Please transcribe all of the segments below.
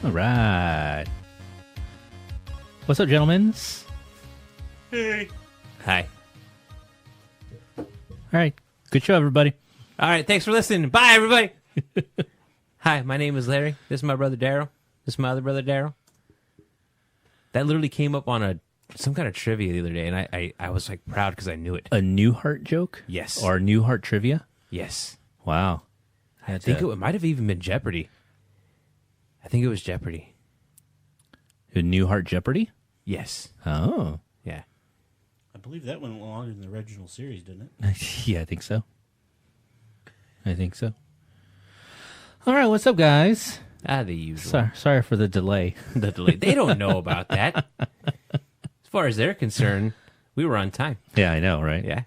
All right. What's up, gentlemen? Hey. Hi. All right. Good show, everybody. All right, thanks for listening. Bye, everybody. Hi, my name is Larry. This is my brother Daryl. This is my other brother Daryl. That literally came up on some kind of trivia the other day, and I was like proud because I knew it. A Newhart joke? Yes. Or Newhart trivia? Yes. Wow. I think it might have even been Jeopardy. I think it was Jeopardy. A Newhart Jeopardy? Yes. Oh. Yeah. I believe that went longer than the original series, didn't it? Yeah, I think so. All right, what's up, guys? The usual. Sorry for the delay. The delay. They don't know about that. As far as they're concerned, we were on time. Yeah, I know, right? Yeah.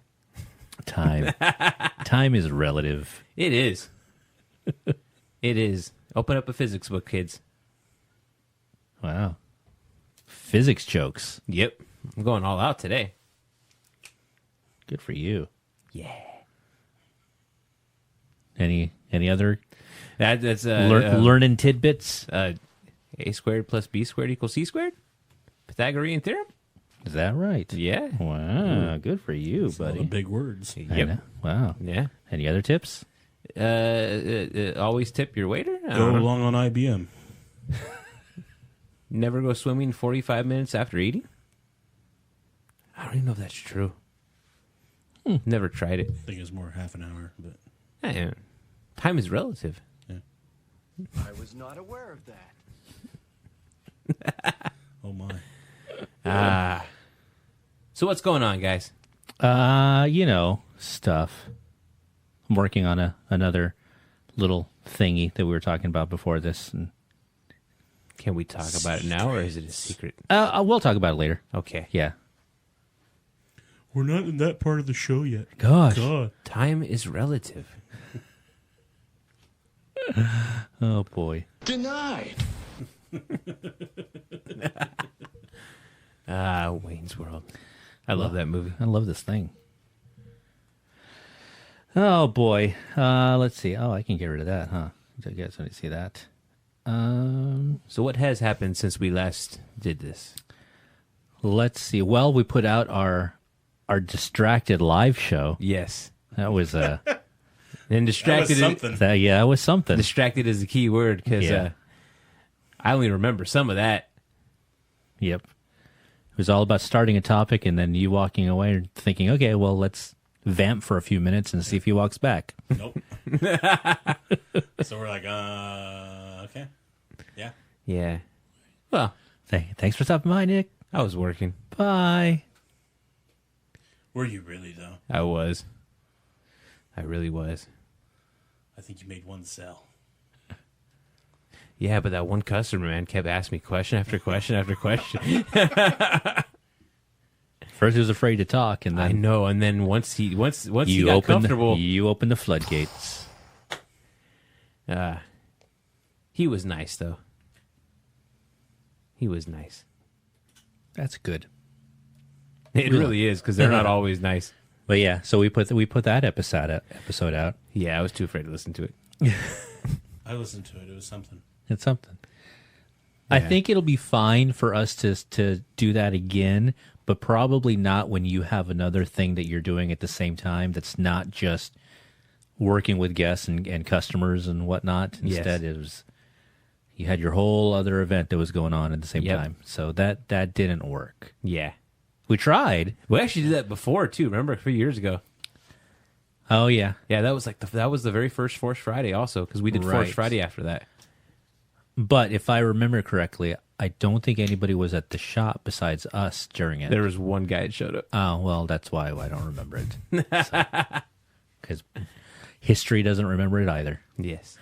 Time. Time is relative. It is. It is. Open up a physics book, kids. Wow. Physics jokes. Yep. I'm going all out today. Good for you. Yeah. Any other That's learning tidbits? A squared plus b squared equals c squared? Pythagorean theorem? Is that right? Yeah. Wow. Good for you, All buddy. the big words. I know. Wow. Yeah. Any other tips? Always tip your waiter? I Go don't know. along on IBM. Never go swimming 45 minutes after eating? I don't even know if that's true. Never tried it. I think it's more half an hour, but Yeah. Time is relative. I was not aware of that. oh my. So what's going on, guys? Stuff. I'm working on another little thingy that we were talking about before this, and Can we talk about it now, or is it a secret? we'll talk about it later. Okay. Yeah. We're not in that part of the show yet. Gosh. God. Time is relative. Oh boy. Denied. Wayne's World. I love that movie. I love this thing. Oh boy. Let's see. Oh, I can get rid of that, huh? I guess I didn't see that. So what has happened since we last did this? Let's see. Well, we put out our distracted live show. Yes. That was And distracted. That was something. that was something. Distracted is the key word because Yeah. I only remember some of that. Yep. It was all about starting a topic and then you walking away and thinking, okay, well, let's vamp for a few minutes and see if he walks back. Nope. So we're like, okay. Yeah. Yeah. Well, Thanks for stopping by, Nick. I was working. Bye. Were you really, though? I was. I really was. I think you made one sell. Yeah, but that one customer, man, kept asking me question after question after question. First he was afraid to talk, and I then know, and then once he got you comfortable, opened the floodgates. he was nice though. He was nice. That's good. It really is because they're not always nice. But yeah, so we put that episode out. Yeah, I was too afraid to listen to it. I listened to it. It was something. It's something. I Yeah. think it'll be fine for us to do that again, but probably not when you have another thing that you're doing at the same time that's not just working with guests and customers and whatnot. Instead, it was you had your whole other event that was going on at the same Yep. time. So that didn't work. Yeah, We tried. we actually did that before too. Remember a few years ago? Oh yeah. Yeah, that was that was the very first Force Friday also because we did Right. Force Friday after that. But if I remember correctly, I don't think anybody was at the shop besides us during it. There was one guy that showed up. Oh, well, that's why I don't remember it. Because history doesn't remember it either. Yes.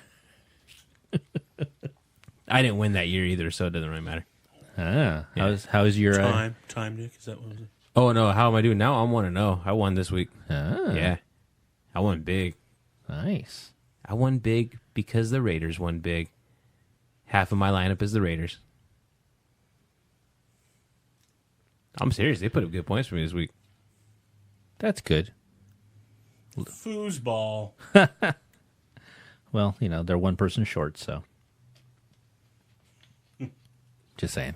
I didn't win that year either, so it doesn't really matter. Ah, Yeah. how's your Time, Nick? Is that what it was? Oh no, how am I doing now? I'm 1-0. I won this week. Yeah, I won big. Nice. I won big because the Raiders won big. Half of my lineup is the Raiders. I'm serious. They put up good points for me this week. That's good. Foosball. Well, they're one person short, so Just saying.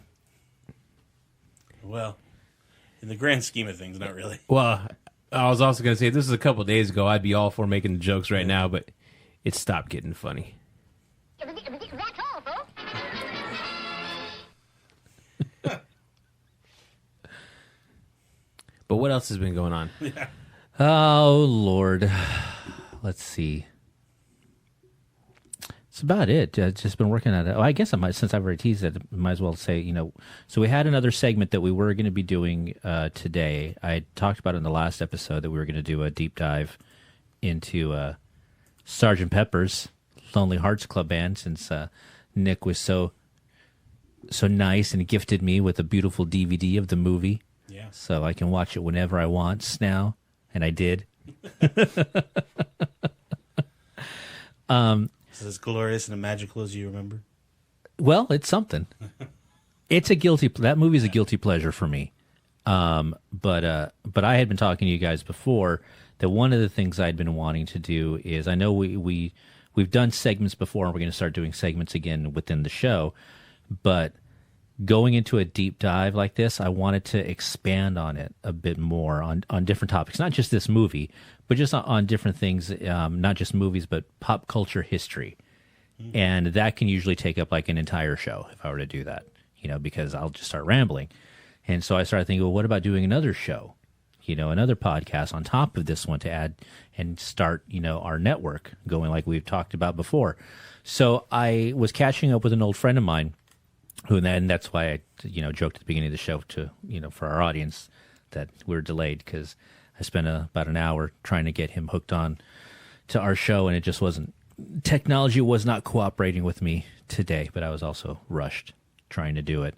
Well, in the grand scheme of things, not really. Well, I was also going to say, if this was a couple days ago, I'd be all for making the jokes right now, but it stopped getting funny. That's all, folks. But what else has been going on? Oh, Lord. Let's see. That's about it. Just been working on it. Oh, I guess I might, since I've already teased it, I might as well say, so we had another segment that we were going to be doing today. I talked about it in the last episode that we were going to do a deep dive into Sgt. Pepper's Lonely Hearts Club Band, since Nick was so nice and gifted me with a beautiful DVD of the movie. Yeah. So I can watch it whenever I want now, and I did. Is it as glorious and magical as you remember? Well, it's something. It's a guilty. That movie's a guilty pleasure for me. But I had been talking to you guys before that one of the things I'd been wanting to do is, I know we've done segments before, and we're going to start doing segments again within the show, but going into a deep dive like this, I wanted to expand on it a bit more on different topics, not just this movie, but just on different things, not just movies, but pop culture history. And that can usually take up like an entire show if I were to do that, because I'll just start rambling. And so I started thinking, well, what about doing another show, another podcast on top of this one to add and start, our network going like we've talked about before. So I was catching up with an old friend of mine, and that's why I, joked at the beginning of the show to, for our audience that we were delayed, because I spent about an hour trying to get him hooked on to our show, and it just wasn't. Technology was not cooperating with me today, but I was also rushed trying to do it.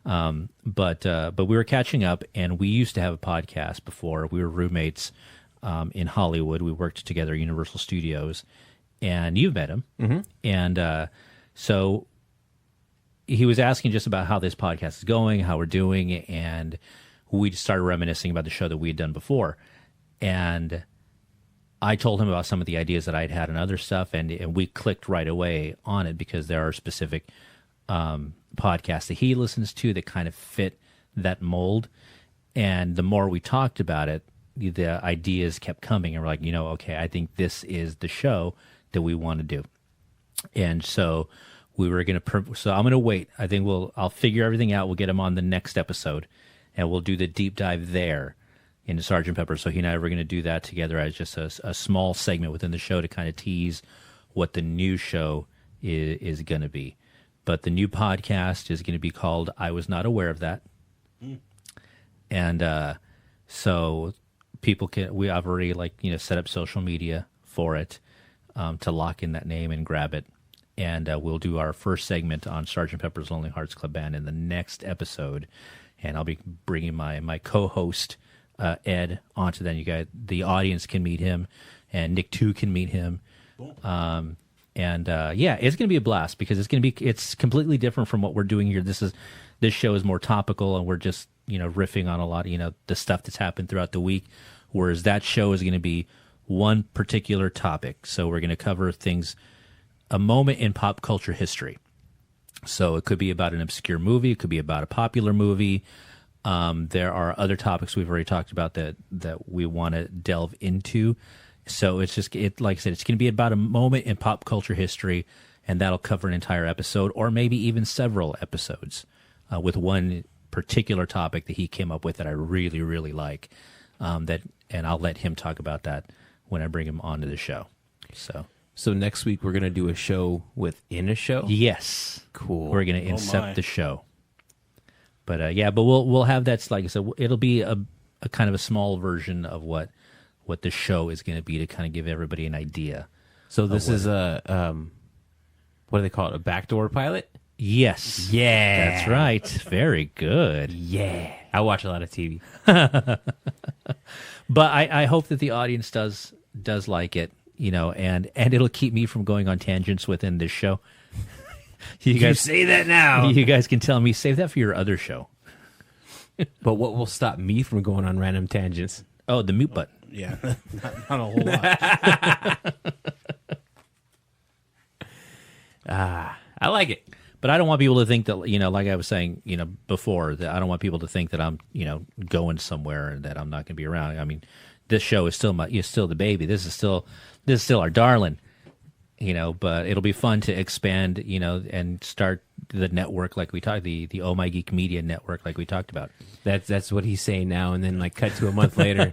But we were catching up, and we used to have a podcast before. We were roommates in Hollywood. We worked together at Universal Studios, and you've met him. Mm-hmm. And so he was asking just about how this podcast is going, how we're doing, and we just started reminiscing about the show that we had done before. And I told him about some of the ideas that I'd had and other stuff, and we clicked right away on it because there are specific podcasts that he listens to that kind of fit that mold. And the more we talked about it, the ideas kept coming, and we're like, okay, I think this is the show that we want to do. And so we were going to, so I'm going to wait. I think I'll figure everything out. We'll get him on the next episode, and we'll do the deep dive there into Sgt. Pepper. So he and I were going to do that together as just a small segment within the show to kind of tease what the new show is going to be. But the new podcast is going to be called I Was Not Aware of That. And so people I've already set up social media for it to lock in that name and grab it. And we'll do our first segment on Sgt. Pepper's Lonely Hearts Club Band in the next episode. And I'll be bringing my co-host, Ed, onto that. You guys, the audience can meet him, and Nick too can meet him. Cool. Yeah, it's going to be a blast because it's completely different from what we're doing here. This show is more topical, and we're just, riffing on a lot of, the stuff that's happened throughout the week. Whereas that show is going to be one particular topic. So we're going to cover things, a moment in pop culture history. So it could be about an obscure movie. It could be about a popular movie. There are other topics we've already talked about that we want to delve into. So it's just, like I said, it's going to be about a moment in pop culture history, and that'll cover an entire episode or maybe even several episodes with one particular topic that he came up with that I really, really like. And I'll let him talk about that when I bring him onto the show. So next week we're going to do a show within a show? Yes. Cool. We're going to incept the show. But but we'll have that, like I said, it'll be a kind of a small version of what the show is going to be to kind of give everybody an idea. So this is a what do they call it? A backdoor pilot? Yes. Yeah. That's right. Very good. Yeah. I watch a lot of TV. But I hope that the audience does like it, and it'll keep me from going on tangents within this show. You guys say that now. You guys can tell me, save that for your other show. But what will stop me from going on random tangents? Oh, the mute button. Yeah, not a whole lot. I like it. But I don't want people to think that, like I was saying, before, that I don't want people to think that I'm, going somewhere and that I'm not going to be around. I mean, this show is still still the baby. This is still our darling, but it'll be fun to expand, and start the network like we talked, the Oh My Geek Media Network like we talked about. That's what he's saying now, and then like cut to a month later,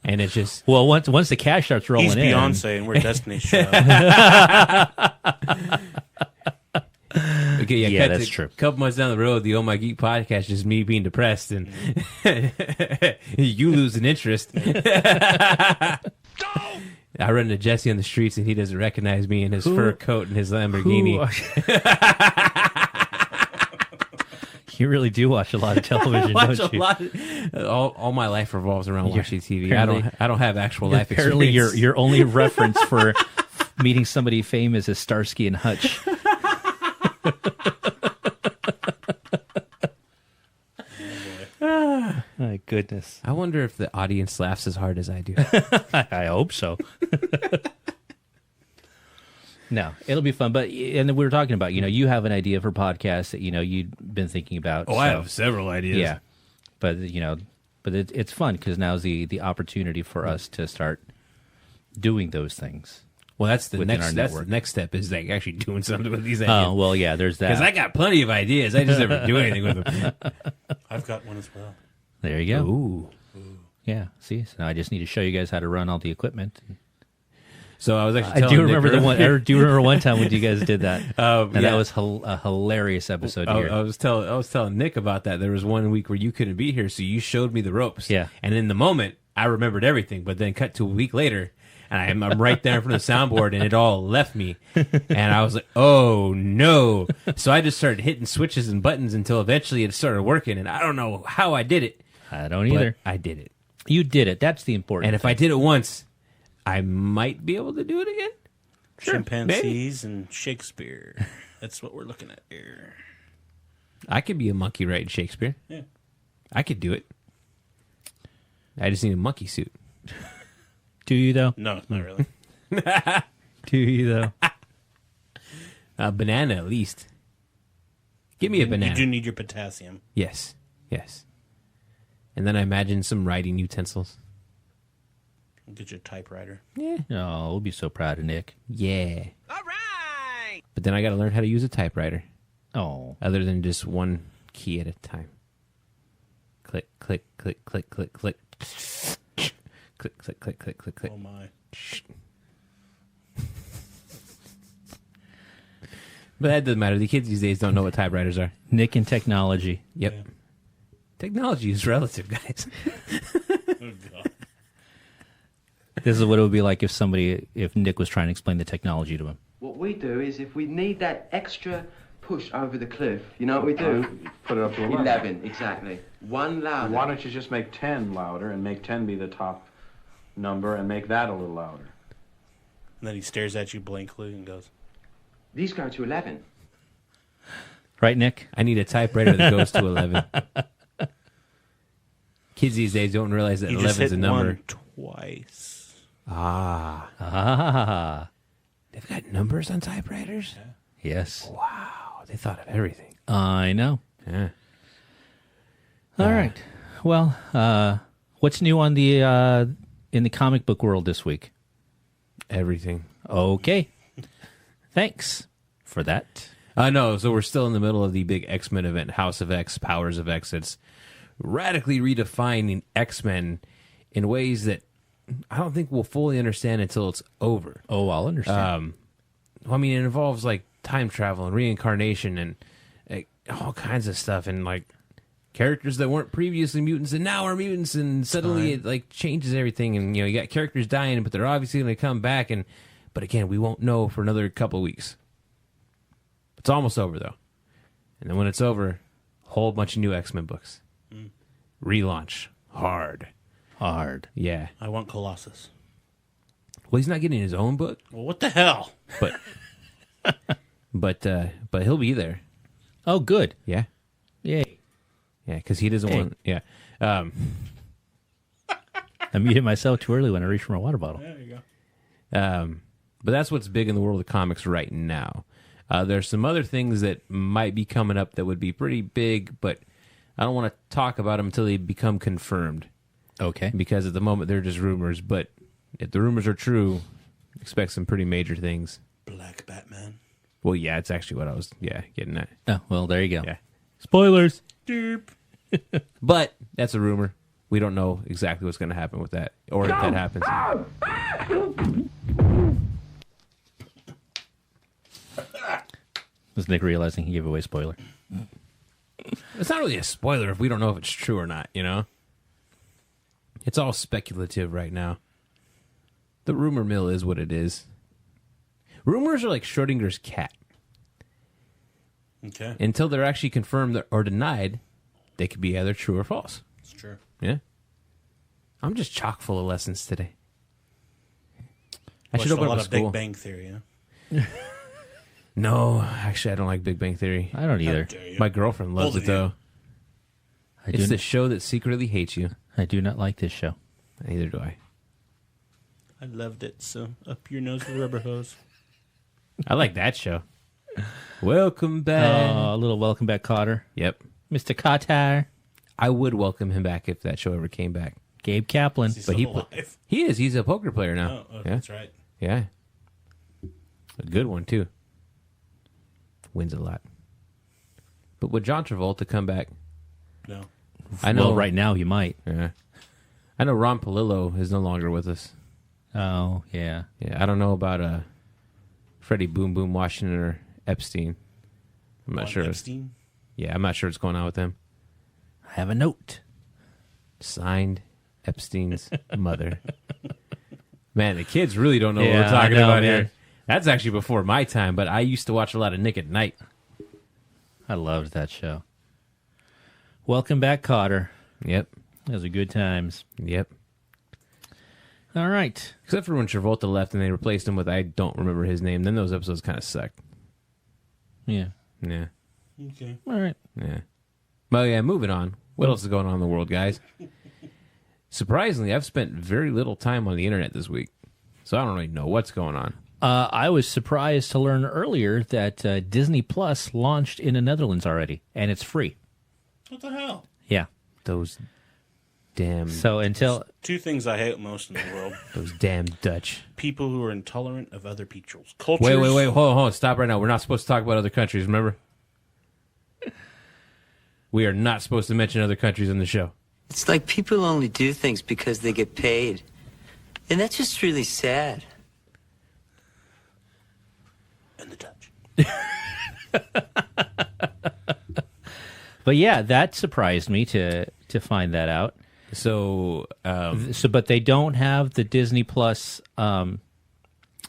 and it's just Well, once the cash starts rolling He's in, Beyonce, and we're Destiny's Child. okay. Yeah, cut that's to true. A couple months down the road, the Oh My Geek podcast, just me being depressed, and you lose an interest. I run into Jesse on the streets, and he doesn't recognize me in his fur coat and his Lamborghini. You really do watch a lot of television, don't you? All my life revolves around watching TV. apparently- I don't have actual life Apparently, experience. your only reference for meeting somebody famous is Starsky and Hutch. My goodness. I wonder if the audience laughs as hard as I do. I hope so. No, it'll be fun. But and we were talking about, you have an idea for podcasts that you'd been thinking about. I have several ideas. Yeah, but it's fun because now's the opportunity for us to start doing those things. Well, that's the Within our next. That's the network. next step is like actually doing something with these ideas. Oh well, yeah. There's that. Because I got plenty of ideas. I just never do anything with them. I've got one as well. There you go. Ooh. Yeah. See, so now I just need to show you guys how to run all the equipment. So I was actually. I telling do remember Nick the one. I do remember one time when you guys did that. And yeah. that was a hilarious episode. Here. I was telling Nick about that. There was one week where you couldn't be here, so you showed me the ropes. Yeah. And in the moment, I remembered everything. But then, cut to a week later, and I'm right there in front of the soundboard, and it all left me. And I was like, "Oh no!" So I just started hitting switches and buttons until eventually it started working. And I don't know how I did it. I don't But either. I did it. You did it. That's the important. And if I did it once, I might be able to do it again. Chimpanzees and Shakespeare. That's what we're looking at here. I could be a monkey writing Shakespeare. Yeah. I could do it. I just need a monkey suit. do you though? No, not really. Do you though? A banana, at least. Give me a banana. You do need your potassium. Yes. Yes. And then I imagine some writing utensils. Get your typewriter. Yeah. Oh, we'll be so proud of Nick. Yeah. All right. But then I got to learn how to use a typewriter, Oh, other than just one key at a time. Click, click, click, click, click, click. Click, click, click, click, click, click. Oh my. But that doesn't matter. The kids these days don't know what typewriters are. Nick and technology. Yep. Yeah. Technology is relative, guys. Oh god. This is what it would be like if Nick was trying to explain the technology to him. What we do is if we need that extra push over the cliff, you know what we do? Put it up to 11. 11, exactly. One louder. Why don't you just make 10 louder and make 10 be the top number and make that a little louder? And then he stares at you blankly and goes, These go to 11. Right, Nick? I need a typewriter that goes to 11. Kids these days don't realize that you 11 just is hit a number. one twice. Ah, They've got numbers on typewriters? yes. Wow, they thought of everything. I know. Yeah. All right. Well, what's new on the in the comic book world this week? Everything. Okay. Thanks for that. No, so we're still in the middle of the big X-Men event, House of X, Powers of X. It's radically redefining X-Men in ways that I don't think we'll fully understand until it's over. Oh, I'll understand. I mean, it involves like time travel and reincarnation and like, all kinds of stuff, and like characters that weren't previously mutants and now are mutants, and suddenly it like changes everything. And you got characters dying, but they're obviously going to come back. But again, we won't know for another couple of weeks. It's almost over though, and then when it's over, a whole bunch of new X-Men books. Relaunch hard. Yeah. I want Colossus. Well, he's not getting his own book, Well, what the hell? but he'll be there. Oh, good. Yeah. Yay. Yeah, because he doesn't Hey. want. Yeah. I muted myself too early when I reached for my water bottle. There you go. But that's what's big in the world of comics right now. There's some other things that might be coming up that would be pretty big, but I don't want to talk about them until they become confirmed. Okay. Because at the moment, they're just rumors. But if the rumors are true, expect some pretty major things. Black Batman. Well, yeah, it's actually what I was getting at. Oh, well, there you go. Yeah. Spoilers. Derp. But that's a rumor. We don't know exactly what's going to happen with that, or if that happens. Was Nick realizing he gave away a spoiler? It's not really a spoiler if we don't know if it's true or not, you know? It's all speculative right now. The rumor mill is what it is. Rumors are like Schrodinger's cat. Okay. Until they're actually confirmed or denied, they could be either true or false. It's true. Yeah. I'm just chock full of lessons today. I Watched should open a lot up a of Big school. Bang Theory, huh? No, actually, I don't like Big Bang Theory. I don't either. How dare you. My girlfriend loves Both it, of you. though. It's do, the show that secretly hates you. I do not like this show. Neither do I. I loved it. So up your nose with a rubber hose. I like that show. Welcome back. A little welcome back, Cotter. Yep. Mr. Cotter. I would welcome him back if that show ever came back. Gabe Kaplan. Is he But still he alive? He is. He's a poker player now. Oh, yeah. that's right. Yeah. A good one, too. Wins a lot. But would John Travolta come back? No. I know. Well, right now you might. Yeah. I know Ron Palillo is no longer with us. Oh, yeah. Yeah. I don't know about Freddie Boom Boom Washington or Epstein. I'm not Ron sure. Epstein? Yeah, I'm not sure what's going on with them. I have a note. Signed Epstein's mother. Man, the kids really don't know what Yeah, we're talking I know, about man. here. That's actually before my time, but I used to watch a lot of Nick at Night. I loved that show. Welcome back, Cotter. Yep. Those are good times. Yep. All right. Except for when Travolta left and they replaced him with I don't remember his name. Then those episodes kind of sucked. Yeah. Yeah. Okay. All right. Yeah. Well, yeah, moving on. What else is going on in the world, guys? Surprisingly, I've spent very little time on the internet this week, so I don't really know what's going on. I was surprised to learn earlier that Disney Plus launched in the Netherlands already, and it's free. What the hell? Yeah. Those damn, So until Two things I hate most in the world. those damn Dutch. People who are intolerant of other people's cultures. Wait, hold on, stop right now. We're not supposed to talk about other countries, remember? We are not supposed to mention other countries in the show. It's like people only do things because they get paid. And that's just really sad. And the Dutch. But yeah, that surprised me to find that out. So, But they don't have the Disney Plus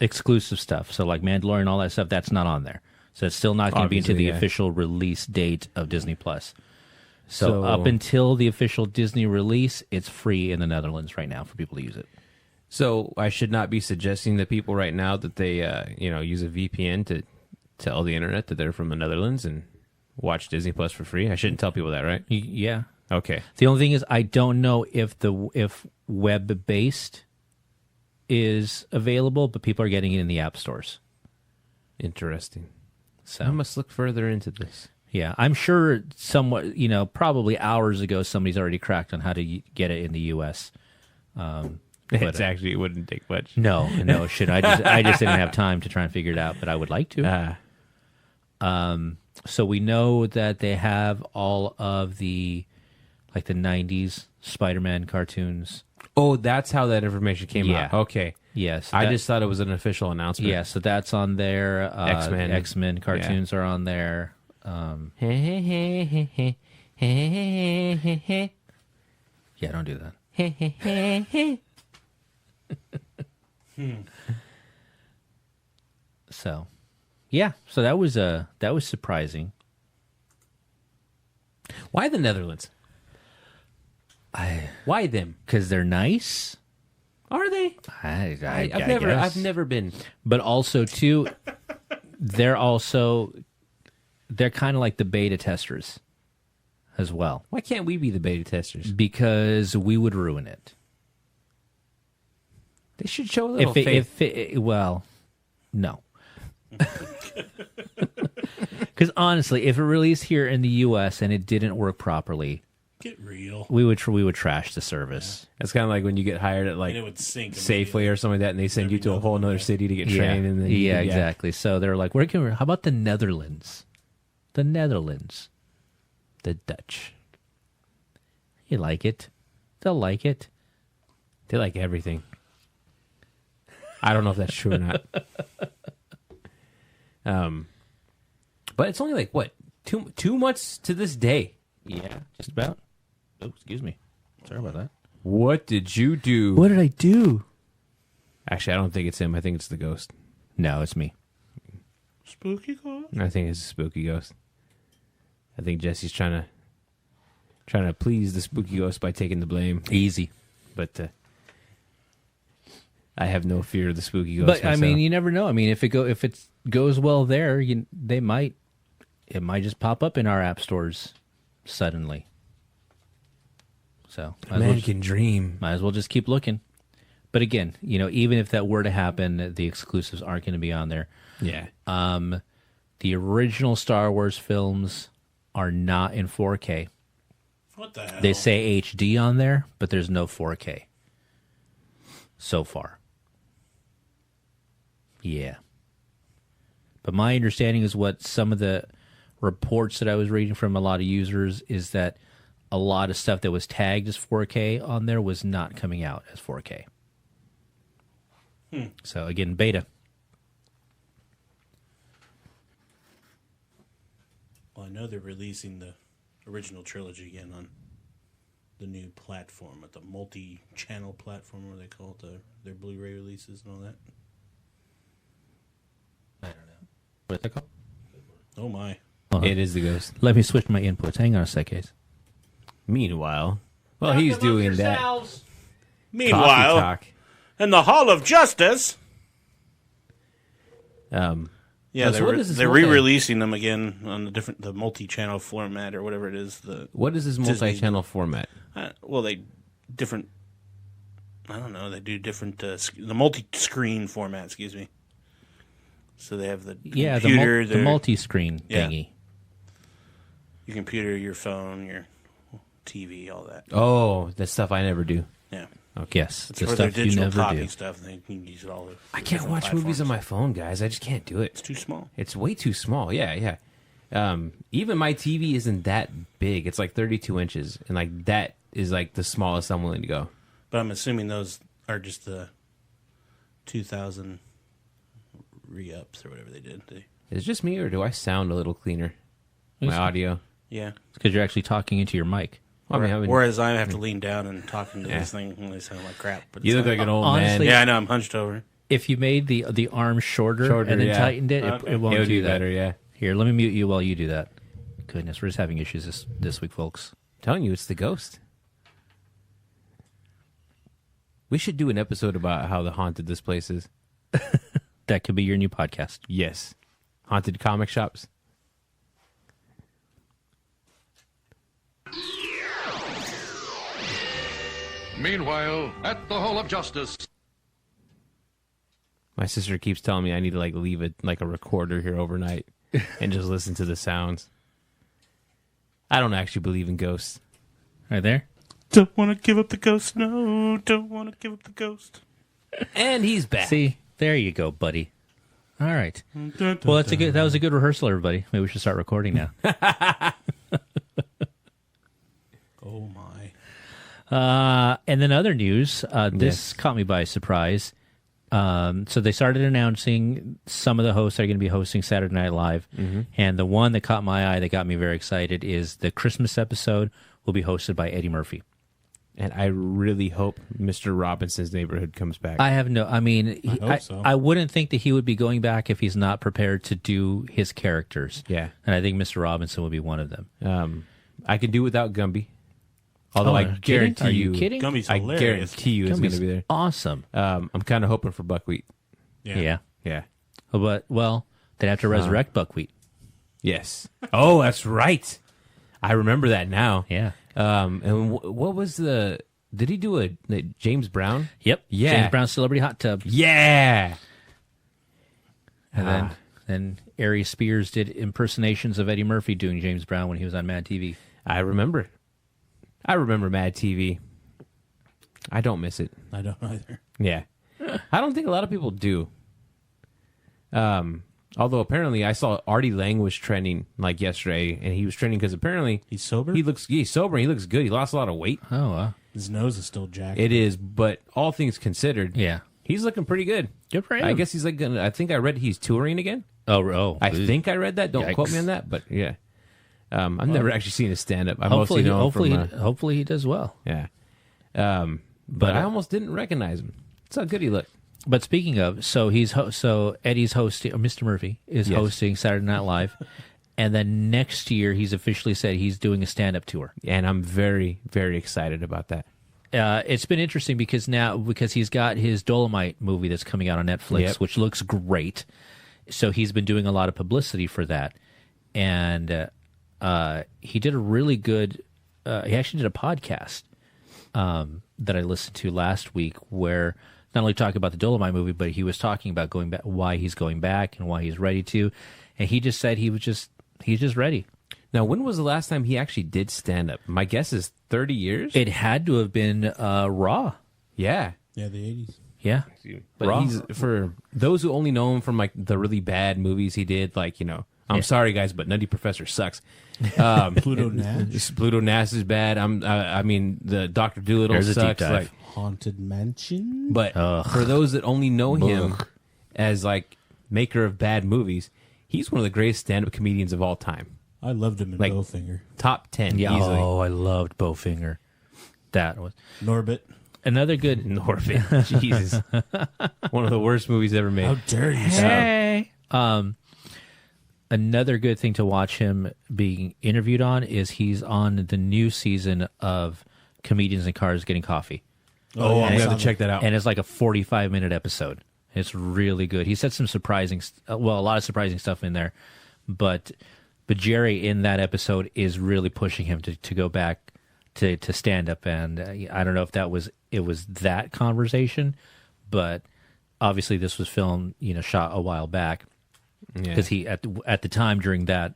exclusive stuff. So like Mandalorian, all that stuff, that's not on there. So it's still not going to be into Obviously, the yeah. official release date of Disney Plus. So So- up until the official Disney release, it's free in the Netherlands right now for people to use it. so I should not be suggesting to people right now that they, use a VPN to tell the internet that they're from the Netherlands and watch Disney Plus for free. I shouldn't tell people that, right? Yeah. Okay. The only thing is, I don't know if web based is available, but people are getting it in the app stores. Interesting. So I must look further into this. yeah, I'm sure somewhat, probably hours ago, somebody's already cracked on how to get it in the U.S. It wouldn't take much. No, shit. I just didn't have time to try and figure it out, but I would like to. So we know that they have all of the 90s Spider-Man cartoons. Oh, that's how that information came Yeah. out. Okay. Yes, I just thought it was an official announcement. yeah. So that's on there. X-Men. X-Men cartoons are on there. Yeah, don't do that. So, yeah. So that was surprising. Why the Netherlands? Why them? Because they're nice. Are they? I I've guess. never been. But also too, they're kind of like the beta testers as well, Why can't we be the beta testers? because we would ruin it. They should show a little faith. Well, no. Because honestly, if it released here in the U.S. and it didn't work properly, Get real. we would trash the service. It's kind of like when you get hired at like And it would sink Safeway or something like that, and they send you to a whole other city to get trained. And then Exactly. So they're like, how about the Netherlands? The Netherlands. the Dutch. You like it. They'll like it. They like everything. I don't know if that's true or not. But it's only like what 2 months to this day. Yeah, just about. Oh, excuse me. Sorry about that. What did you do? What did I do? Actually, I don't think it's him. I think it's the ghost. No, it's me. Spooky ghost? I think it's a spooky ghost. I think Jesse's trying to please the spooky ghost by taking the blame. Easy. But I have no fear of the spooky ghost. But myself. I mean, you never know. I mean, if it goes well there, it might just pop up in our app stores suddenly. So man can dream. Might as well just keep looking. But again, even if that were to happen, the exclusives aren't going to be on there. Yeah. The original Star Wars films are not in 4K. What the hell? They say HD on there, but there's no 4K so far. Yeah. But my understanding is what some of the reports that I was reading from a lot of users is that a lot of stuff that was tagged as 4K on there was not coming out as 4K. So again, beta. Well, I know they're releasing the original trilogy again on the new platform, at the multi-channel platform, where they call it their Blu-ray releases and all that. I don't know. What's that called? Oh my! It is the ghost. Let me switch my inputs. Hang on a sec, guys. Meanwhile, he's doing that. Meanwhile, Coffee talk. in the Hall of Justice. Yeah, so what is this they're re-releasing them again on the multi-channel format or whatever it is. What is this multi-channel format? Well, they different. I don't know. They do different the multi-screen format. Excuse me. So they have the computer, the multi-screen thingy. Your computer, your phone, your TV, all that. Oh, that's stuff I never do. Yeah. Okay. Yes, It's the for their stuff you digital never copy do. stuff. They can use it all. I can't watch movies on my phone, guys. I just can't do it. It's too small. It's way too small. Yeah. Even my TV isn't that big. It's like 32 inches, and like that is like the smallest I'm willing to go. But I'm assuming those are just the 2000 re-ups or whatever they did. Is it just me, or do I sound a little cleaner? My audio. Yeah. It's because you're actually talking into your mic. Whereas I have to lean down and talk into this thing and they sound like crap. But You look like an old Honestly, man. Yeah, I know. I'm hunched over. If you made the arm shorter and then tightened it, it won't It would do be that. better, yeah. Here, let me mute you while you do that. Goodness, we're just having issues this week, folks. I'm telling you, it's the ghost. We should do an episode about how haunted this place is. That could be your new podcast. Yes. Haunted comic shops. Meanwhile, at the Hall of Justice. My sister keeps telling me I need to like leave a recorder here overnight and just listen to the sounds. I don't actually believe in ghosts. Right there? Don't want to give up the ghost. No, don't want to give up the ghost. And he's back. See, there you go, buddy. All right. Well, that was a good rehearsal, everybody. Maybe we should start recording now. Oh my. And then other news. This caught me by surprise. So they started announcing some of the hosts that are going to be hosting Saturday Night Live. Mm-hmm. And the one that caught my eye, that got me very excited, is the Christmas episode will be hosted by Eddie Murphy. And I really hope Mr. Robinson's Neighborhood comes back. I wouldn't think that he would be going back if he's not prepared to do his characters. Yeah. And I think Mr. Robinson would be one of them. I could do without Gumby. Although I guarantee Are you kidding? Gumby's I hilarious. guarantee you it's going to be there. Awesome. I'm kind of hoping for Buckwheat. Yeah. Yeah. But, they'd have to resurrect Buckwheat. Yes. Oh, that's right. I remember that now. Yeah. And what was did he do a James Brown? Yep. Yeah. James Brown Celebrity Hot Tub. Yeah. And then Ari Spears did impersonations of Eddie Murphy doing James Brown when he was on Mad TV. I remember Mad TV. I don't miss it. I don't either. Yeah. I don't think a lot of people do. Although apparently I saw Artie Lang was trending like yesterday, and he was trending because apparently He's sober? he's sober and he looks good. He lost a lot of weight. Oh, wow. His nose is still jacked. It is, but all things considered, Yeah. he's looking pretty good. Good for him. I guess he's like gonna. I think I read he's touring again. I think I read that. Don't quote me on that, but yeah. I've never actually seen his stand up. I mostly know him from hopefully he does well. yeah. But I almost didn't recognize him. That's how good he looked. But speaking of, so Eddie's hosting, or Mr. Murphy is hosting Saturday Night Live, and then next year he's officially said he's doing a stand-up tour. And I'm very, very excited about that. It's been interesting because he's got his Dolomite movie that's coming out on Netflix, which looks great. So he's been doing a lot of publicity for that, and he did a really good. He actually did a podcast that I listened to last week where not only talking about the Dolomite movie, but he was talking about going back, why he's going back, and why he's ready to. And he just said he's just ready. Now, when was the last time he actually did stand up? My guess is 30 years. It had to have been Raw. Yeah. Yeah, the 80s. Yeah. But Raw. he's, for those who only know him from like the really bad movies he did, like, I'm sorry guys, but Nutty Professor sucks. Pluto Nash. Pluto Nash is bad. I mean, the Dr. Dolittle There's a deep sucks. dive. Like, Haunted Mansion. but for those that only know him as like maker of bad movies, he's one of the greatest stand-up comedians of all time. I loved him in Like, Bowfinger. Top 10 Yeah. easily. Oh, I loved Bowfinger. That was Norbit. another good. Norbit. Jesus. One of the worst movies ever made. How dare you? Hey. Another good thing to watch him being interviewed on is he's on the new season of Comedians in Cars Getting Coffee. Oh, I'm I going to saw have to check that out. And it's like a 45-minute episode. It's really good. He said some surprising, a lot of surprising stuff in there. But Jerry in that episode is really pushing him to go back to stand up. And I don't know if it was that conversation, but obviously this was filmed, shot a while back. Because he at the time during that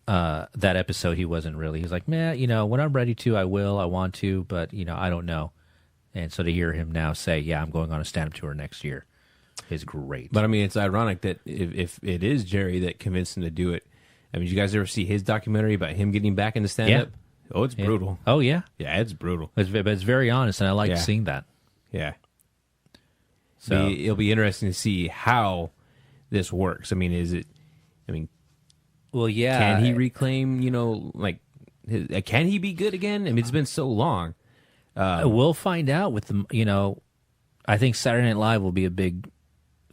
episode he wasn't really. He's like, man, when I'm ready to, I will. I want to, but I don't know. And so to hear him now say, yeah, I'm going on a stand-up tour next year is great. But I mean, it's ironic that if it is Jerry that convinced him to do it. I mean, did you guys ever see his documentary about him getting back into stand-up? Yeah. Oh, it's brutal. Oh, yeah. Yeah, it's brutal. But it's very honest, and I like seeing that. Yeah. So it'll be interesting to see how this works. I mean, well, yeah. Can he reclaim, can he be good again? I mean, it's been so long. We'll find out with the, I think Saturday Night Live will be a big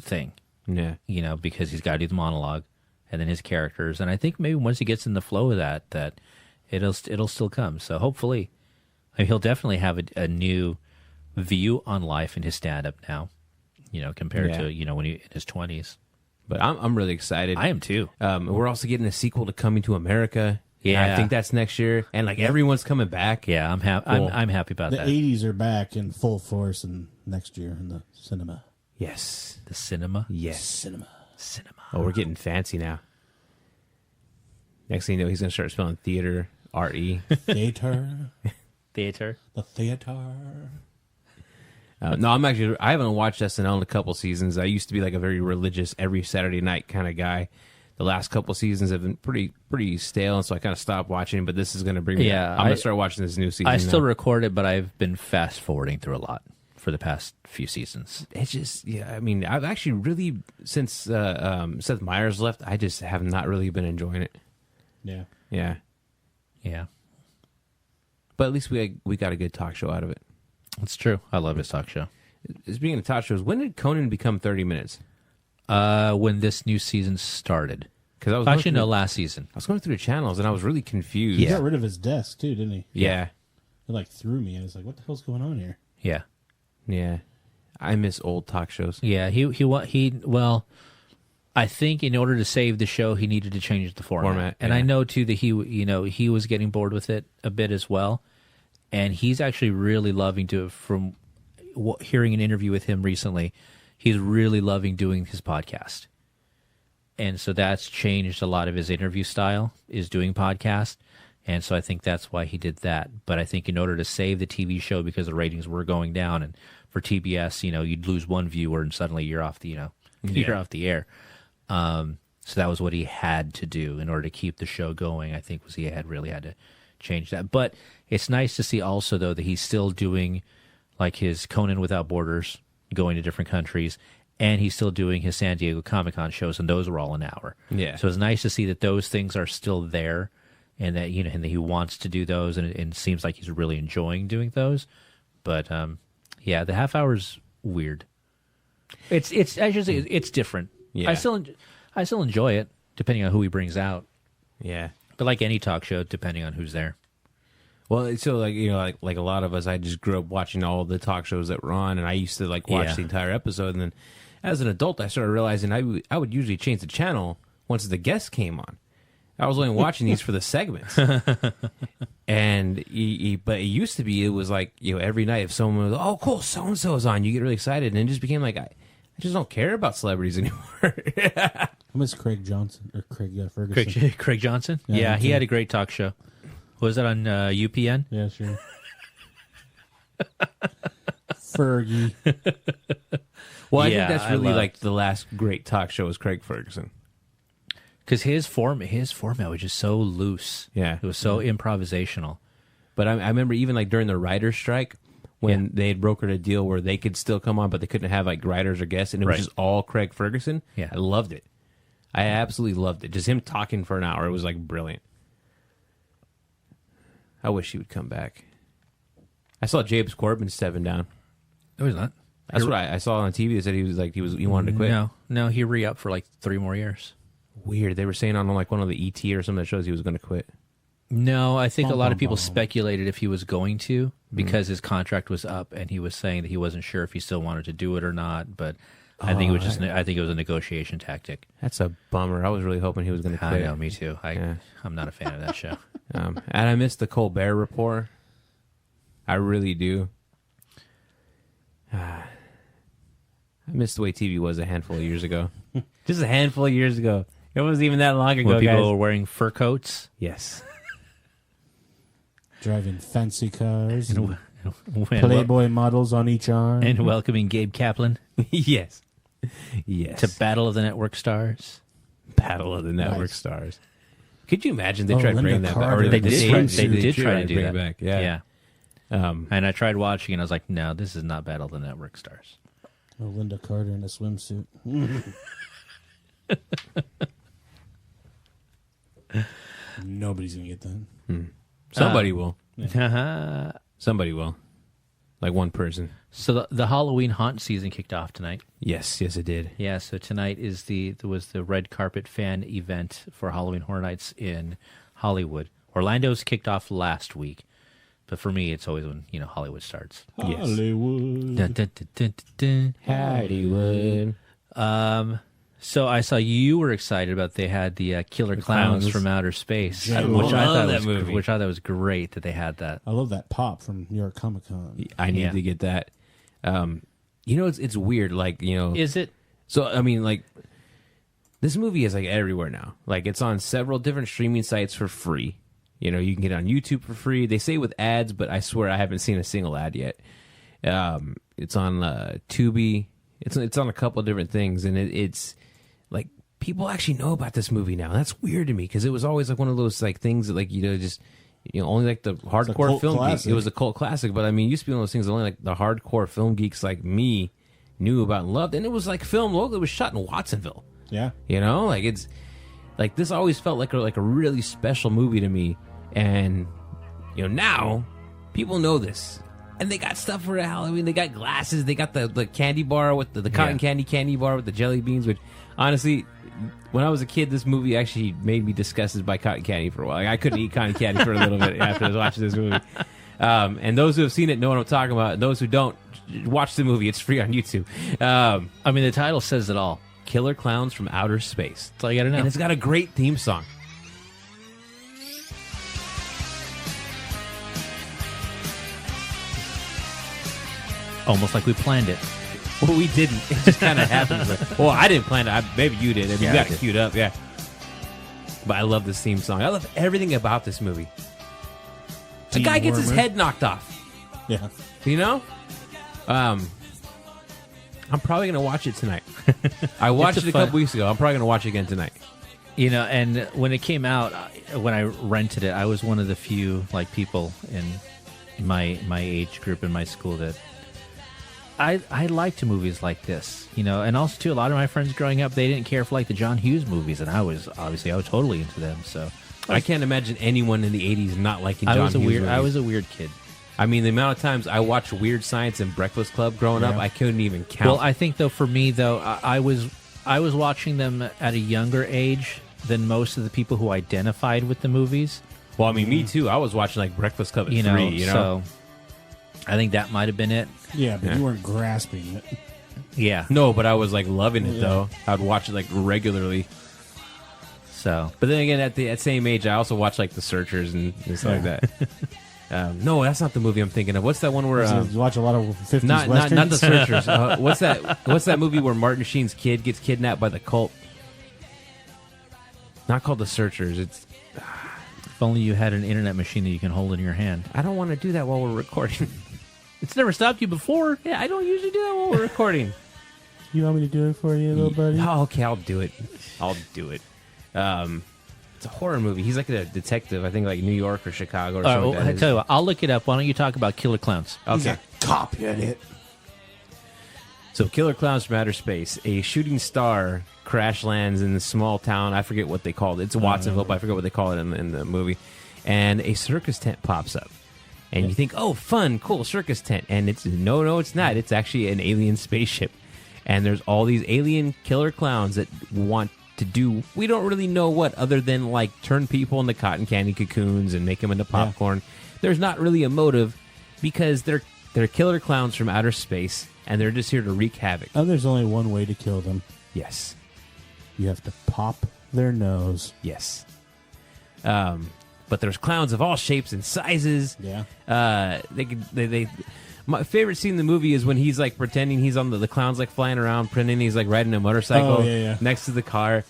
thing. Yeah. Because he's got to do the monologue and then his characters. And I think maybe once he gets in the flow of that it'll still come. So hopefully, he'll definitely have a new view on life in his stand-up now, compared to, when he in his 20s. But I'm really excited. I am too. We're also getting a sequel to Coming to America. Yeah, I think that's next year, and everyone's coming back. Yeah, I'm happy. Cool. I'm happy about that. The 80s are back in full force and next year in the cinema. Yes, the cinema. Yes, cinema. Oh, we're getting fancy now. Next thing you know, he's going to start spelling theater, R-E. Theater. Theater. The theater. No, I haven't watched SNL in a couple seasons. I used to be like a very religious every Saturday night kind of guy. The last couple seasons have been pretty stale, and so I kind of stopped watching. But this is going to bring me. Yeah, I'm going to start watching this new season. I still record it, but I've been fast forwarding through a lot for the past few seasons. It's just, I mean, I've actually really since Seth Meyers left, I just have not really been enjoying it. Yeah. Yeah. But at least we got a good talk show out of it. It's true. I love his talk show. Speaking of talk shows, when did Conan become 30 minutes? When this new season started. Because I was last season. I was going through the channels and I was really confused. He got rid of his desk too, didn't he? Yeah. It threw me. I was like, "What the hell's going on here?" Yeah. I miss old talk shows. Yeah. Well, I think in order to save the show, he needed to change the format. And I know too that he was getting bored with it a bit as well. And he's actually really loving from hearing an interview with him recently. He's really loving doing his podcast. And so that's changed a lot of his interview style, is doing podcasts. And so I think that's why he did that. But I think in order to save the TV show, because the ratings were going down, and for TBS, you'd lose one viewer and suddenly you're off the, you're off the air. So that was what he had to do in order to keep the show going. I think he really had to change that. But it's nice to see also, though, that he's still doing like his Conan Without Borders, going to different countries, and he's still doing his San Diego Comic-Con shows, and those were all an hour. Yeah. So it's nice to see that those things are still there, and that and that he wants to do those, and it seems like he's really enjoying doing those. But yeah, the half hour's weird. It's I should say it's different. Yeah. I still enjoy it, depending on who he brings out. Yeah. But like any talk show, depending on who's there. Well, so like like a lot of us, I just grew up watching all the talk shows that were on, and I used to like watch the entire episode. And then, as an adult, I started realizing I would usually change the channel once the guests came on. I was only watching these for the segments, and but it used to be, it was like every night if someone was, oh cool, so and so is on, you get really excited, and it just became like I just don't care about celebrities anymore. I miss Craig Johnson or Craig Ferguson. Craig Johnson. Yeah, he had a great talk show. Was it on UPN? Yeah, sure. Fergie. Well, I think that's really like the last great talk show was Craig Ferguson. Because his format was just so loose. Yeah. It was so improvisational. But I remember even like during the writer's strike, when they had brokered a deal where they could still come on, but they couldn't have like writers or guests, and it was just all Craig Ferguson. Yeah. I loved it. I absolutely loved it. Just him talking for an hour. It was like brilliant. I wish he would come back. I saw James Corbin stepping down. No, he's not. That's what I saw on TV. They said he wanted to quit. No, he re-upped for like 3 more years. Weird. They were saying on like one of the ET or some of the shows he was going to quit. No, I think a lot of people speculated if he was going to, because his contract was up, and he was saying that he wasn't sure if he still wanted to do it or not. But I think it was I think it was a negotiation tactic. That's a bummer. I was really hoping he was going to quit. I know, me too. I'm not a fan of that show. And I miss the Colbert Report. I really do. I miss the way TV was a handful of years ago. Just a handful of years ago. It wasn't even that long ago, When people guys. were wearing fur coats. Yes. Driving fancy cars. And When- Playboy models on each arm. And welcoming Gabe Kaplan Yes. Yes. to Battle of the Network Stars. Battle of the Network Stars. Could you imagine they tried to Linda bring that back? Carter. Or They did try to bring do it that. back. Yeah. And I tried watching, and I was like, no, this is not Battle of the Network Stars. Oh, Linda Carter in a swimsuit. Nobody's going to get that. Somebody will. Uh-huh. Somebody will. Like one person. So the Halloween haunt season kicked off tonight. Yes, it did. Yeah, so tonight was the red carpet fan event for Halloween Horror Nights in Hollywood. Orlando's kicked off last week, but for me, it's always when Hollywood starts. Hollywood. Dun, dun, dun, dun, dun, Hollywood. So I saw you were excited about they had the Killer Clowns from Outer Space, Yeah, which I thought that movie. which I thought was great that they had that. I love that pop from New York Comic Con. I need to get that. It's weird. Like, Is it? So, I mean, like, this movie is, like, everywhere now. Like, it's on several different streaming sites for free. You can get it on YouTube for free. They say with ads, but I swear I haven't seen a single ad yet. It's on Tubi. It's on a couple of different things, and it's like people actually know about this movie now. That's weird to me because it was always like one of those like things that like just only like the hardcore film geeks. It was a cult classic, but I mean, it used to be one of those things that only like the hardcore film geeks like me knew about and loved, and it was like film local. It was shot in Watsonville. Yeah, like it's like this always felt like a really special movie to me, and now people know this. And they got stuff for Halloween. They got glasses. They got the candy bar with the cotton candy bar with the jelly beans. Which, honestly, when I was a kid, this movie actually made me disgusted by cotton candy for a while. Like, I couldn't eat cotton candy for a little bit after I was watching this movie. And those who have seen it know what I'm talking about. And those who don't, watch the movie. It's free on YouTube. I mean, the title says it all. Killer Clowns from Outer Space. That's all you got to know. And it's got a great theme song. Almost like we planned it. Well, we didn't. It just kind of happened. Like, well, I didn't plan it. Maybe you did. I mean, you got it queued up, yeah. But I love this theme song. I love everything about this movie. The guy gets his head knocked off. Yeah. You know? I'm probably going to watch it tonight. I watched it a couple weeks ago. I'm probably going to watch it again tonight. You know, and when it came out, when I rented it, I was one of the few like people in my age group in my school that I liked movies like this, you know, and also too, a lot of my friends growing up, they didn't care for like the John Hughes movies, and I was totally into them. So I can't imagine anyone in the 80s not liking John Hughes movies. I was a weird kid. I mean, the amount of times I watched Weird Science and Breakfast Club growing up, I couldn't even count. Well, I think though for me though, I was watching them at a younger age than most of the people who identified with the movies. Well, I mean, me too. I was watching like Breakfast Club at 3, you know. So I think that might have been it. Yeah, but you weren't grasping it. Yeah. No, but I was like loving it though. I'd watch it like regularly. So, but then again, at the same age, I also watched like The Searchers and stuff like that. No, that's not the movie I'm thinking of. What's that one where you watch a lot of 50s not westerns? The Searchers? What's that movie where Martin Sheen's kid gets kidnapped by the cult? Not called The Searchers. It's if only you had an internet machine that you can hold in your hand. I don't want to do that while we're recording. It's never stopped you before. Yeah, I don't usually do that while we're recording. You want me to do it for you, little buddy? Oh, okay, I'll do it. It's a horror movie. He's like a detective, I think like New York or Chicago or something like that. I tell you what, I'll look it up. Why don't you talk about Killer Klowns? Okay. He's a cop in it. So Killer Klowns from Outer Space. A shooting star crash lands in a small town. I forget what they called it. It's Watsonville, but I forget what they call it in the movie. And a circus tent pops up. And you think, oh, fun, cool, circus tent. And it's no, it's not. It's actually an alien spaceship. And there's all these alien killer clowns that want to do, we don't really know what, other than like turn people into cotton candy cocoons and make them into popcorn. There's not really a motive because they're killer clowns from outer space and they're just here to wreak havoc. And there's only one way to kill them. Yes. You have to pop their nose. Yes. But there's clowns of all shapes and sizes. Yeah. My favorite scene in the movie is when he's like pretending he's on the clown's like flying around, pretending he's like riding a motorcycle next to the car.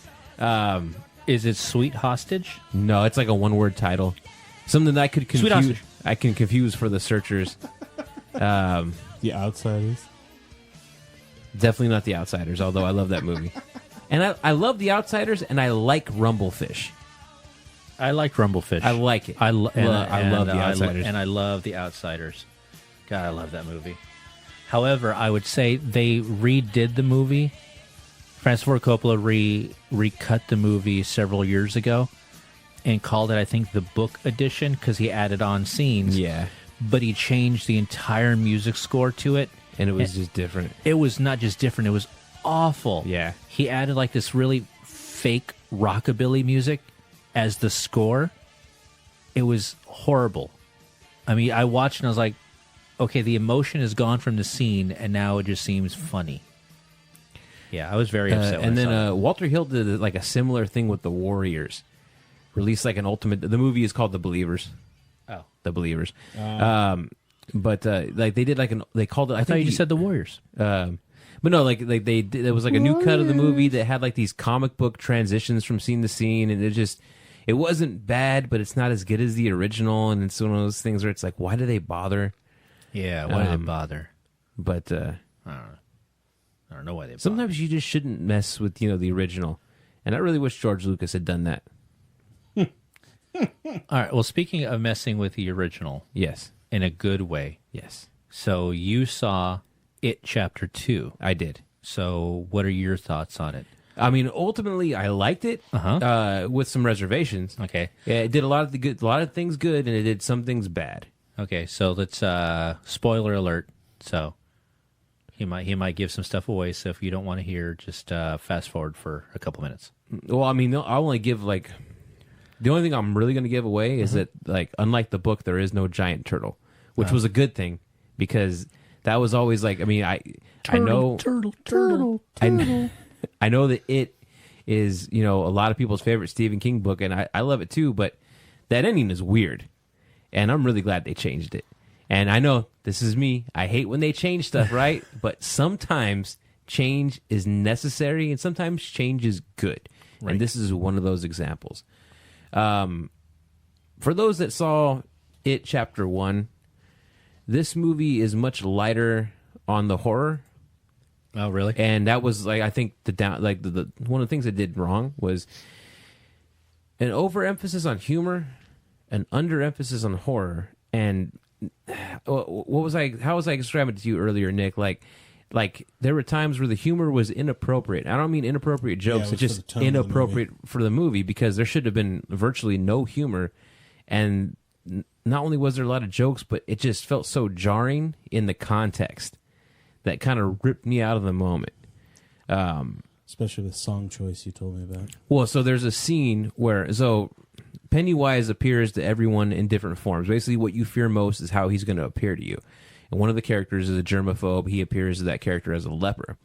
Is it Sweet Hostage? No, it's like a one-word title. Something that I could Sweet confuse. Hostage. I can confuse for the searchers. The Outsiders. Definitely not The Outsiders, although I love that movie. And I love The Outsiders, and I like Rumblefish. I like Rumblefish. I like it. I love The Outsiders. And I love The Outsiders. God, I love that movie. However, I would say they redid the movie. Francis Ford Coppola recut the movie several years ago and called it, I think, the book edition because he added on scenes. Yeah. But he changed the entire music score to it. And it was just different. It was not just different. It was awful. Yeah. He added like this really fake rockabilly music as the score. It was horrible. I mean, I watched and I was like, okay, the emotion is gone from the scene, and now it just seems funny. Yeah, I was very upset. And then Walter Hill did like a similar thing with the Warriors. Released like an ultimate. The movie is called The Believers. Oh, The Believers. But like they did like they called it. I thought you just said The Warriors. But no, like they did, it was like a new cut of the movie that had like these comic book transitions from scene to scene, and it wasn't bad, but it's not as good as the original, and it's one of those things where it's like, why do they bother? Yeah, why did they bother? But I don't know why they bother. Sometimes you just shouldn't mess with the original, and I really wish George Lucas had done that. All right. Well, speaking of messing with the original, yes, in a good way, yes. So you saw It Chapter 2. I did. So what are your thoughts on it? I mean, ultimately, I liked it with some reservations. Okay. Yeah, it did a lot of things good, and it did some things bad. Okay, so let's spoiler alert. So he might give some stuff away. So if you don't want to hear, just fast forward for a couple minutes. Well, I mean, I'll only give like the only thing I'm really going to give away is that, like, unlike the book, there is no giant turtle, which was a good thing because that was always like, I mean, I know I know that it is a lot of people's favorite Stephen King book, and I love it too. But that ending is weird. And I'm really glad they changed it. And I know this is me. I hate when they change stuff, right? But sometimes change is necessary and sometimes change is good. Right. And this is one of those examples. For those that saw It Chapter 1, this movie is much lighter on the horror. Oh, really? And that was like, I think the one of the things I did wrong was an overemphasis on humor, an underemphasis on horror. And how was I describing it to you earlier, Nick? Like there were times where the humor was inappropriate. I don't mean inappropriate jokes. It's just inappropriate for the movie because there should have been virtually no humor. And not only was there a lot of jokes, but it just felt so jarring in the context that kind of ripped me out of the moment. Especially with song choice you told me about. Well, so there's a scene where Pennywise appears to everyone in different forms. Basically, what you fear most is how he's going to appear to you. And one of the characters is a germaphobe. He appears to that character as a leper.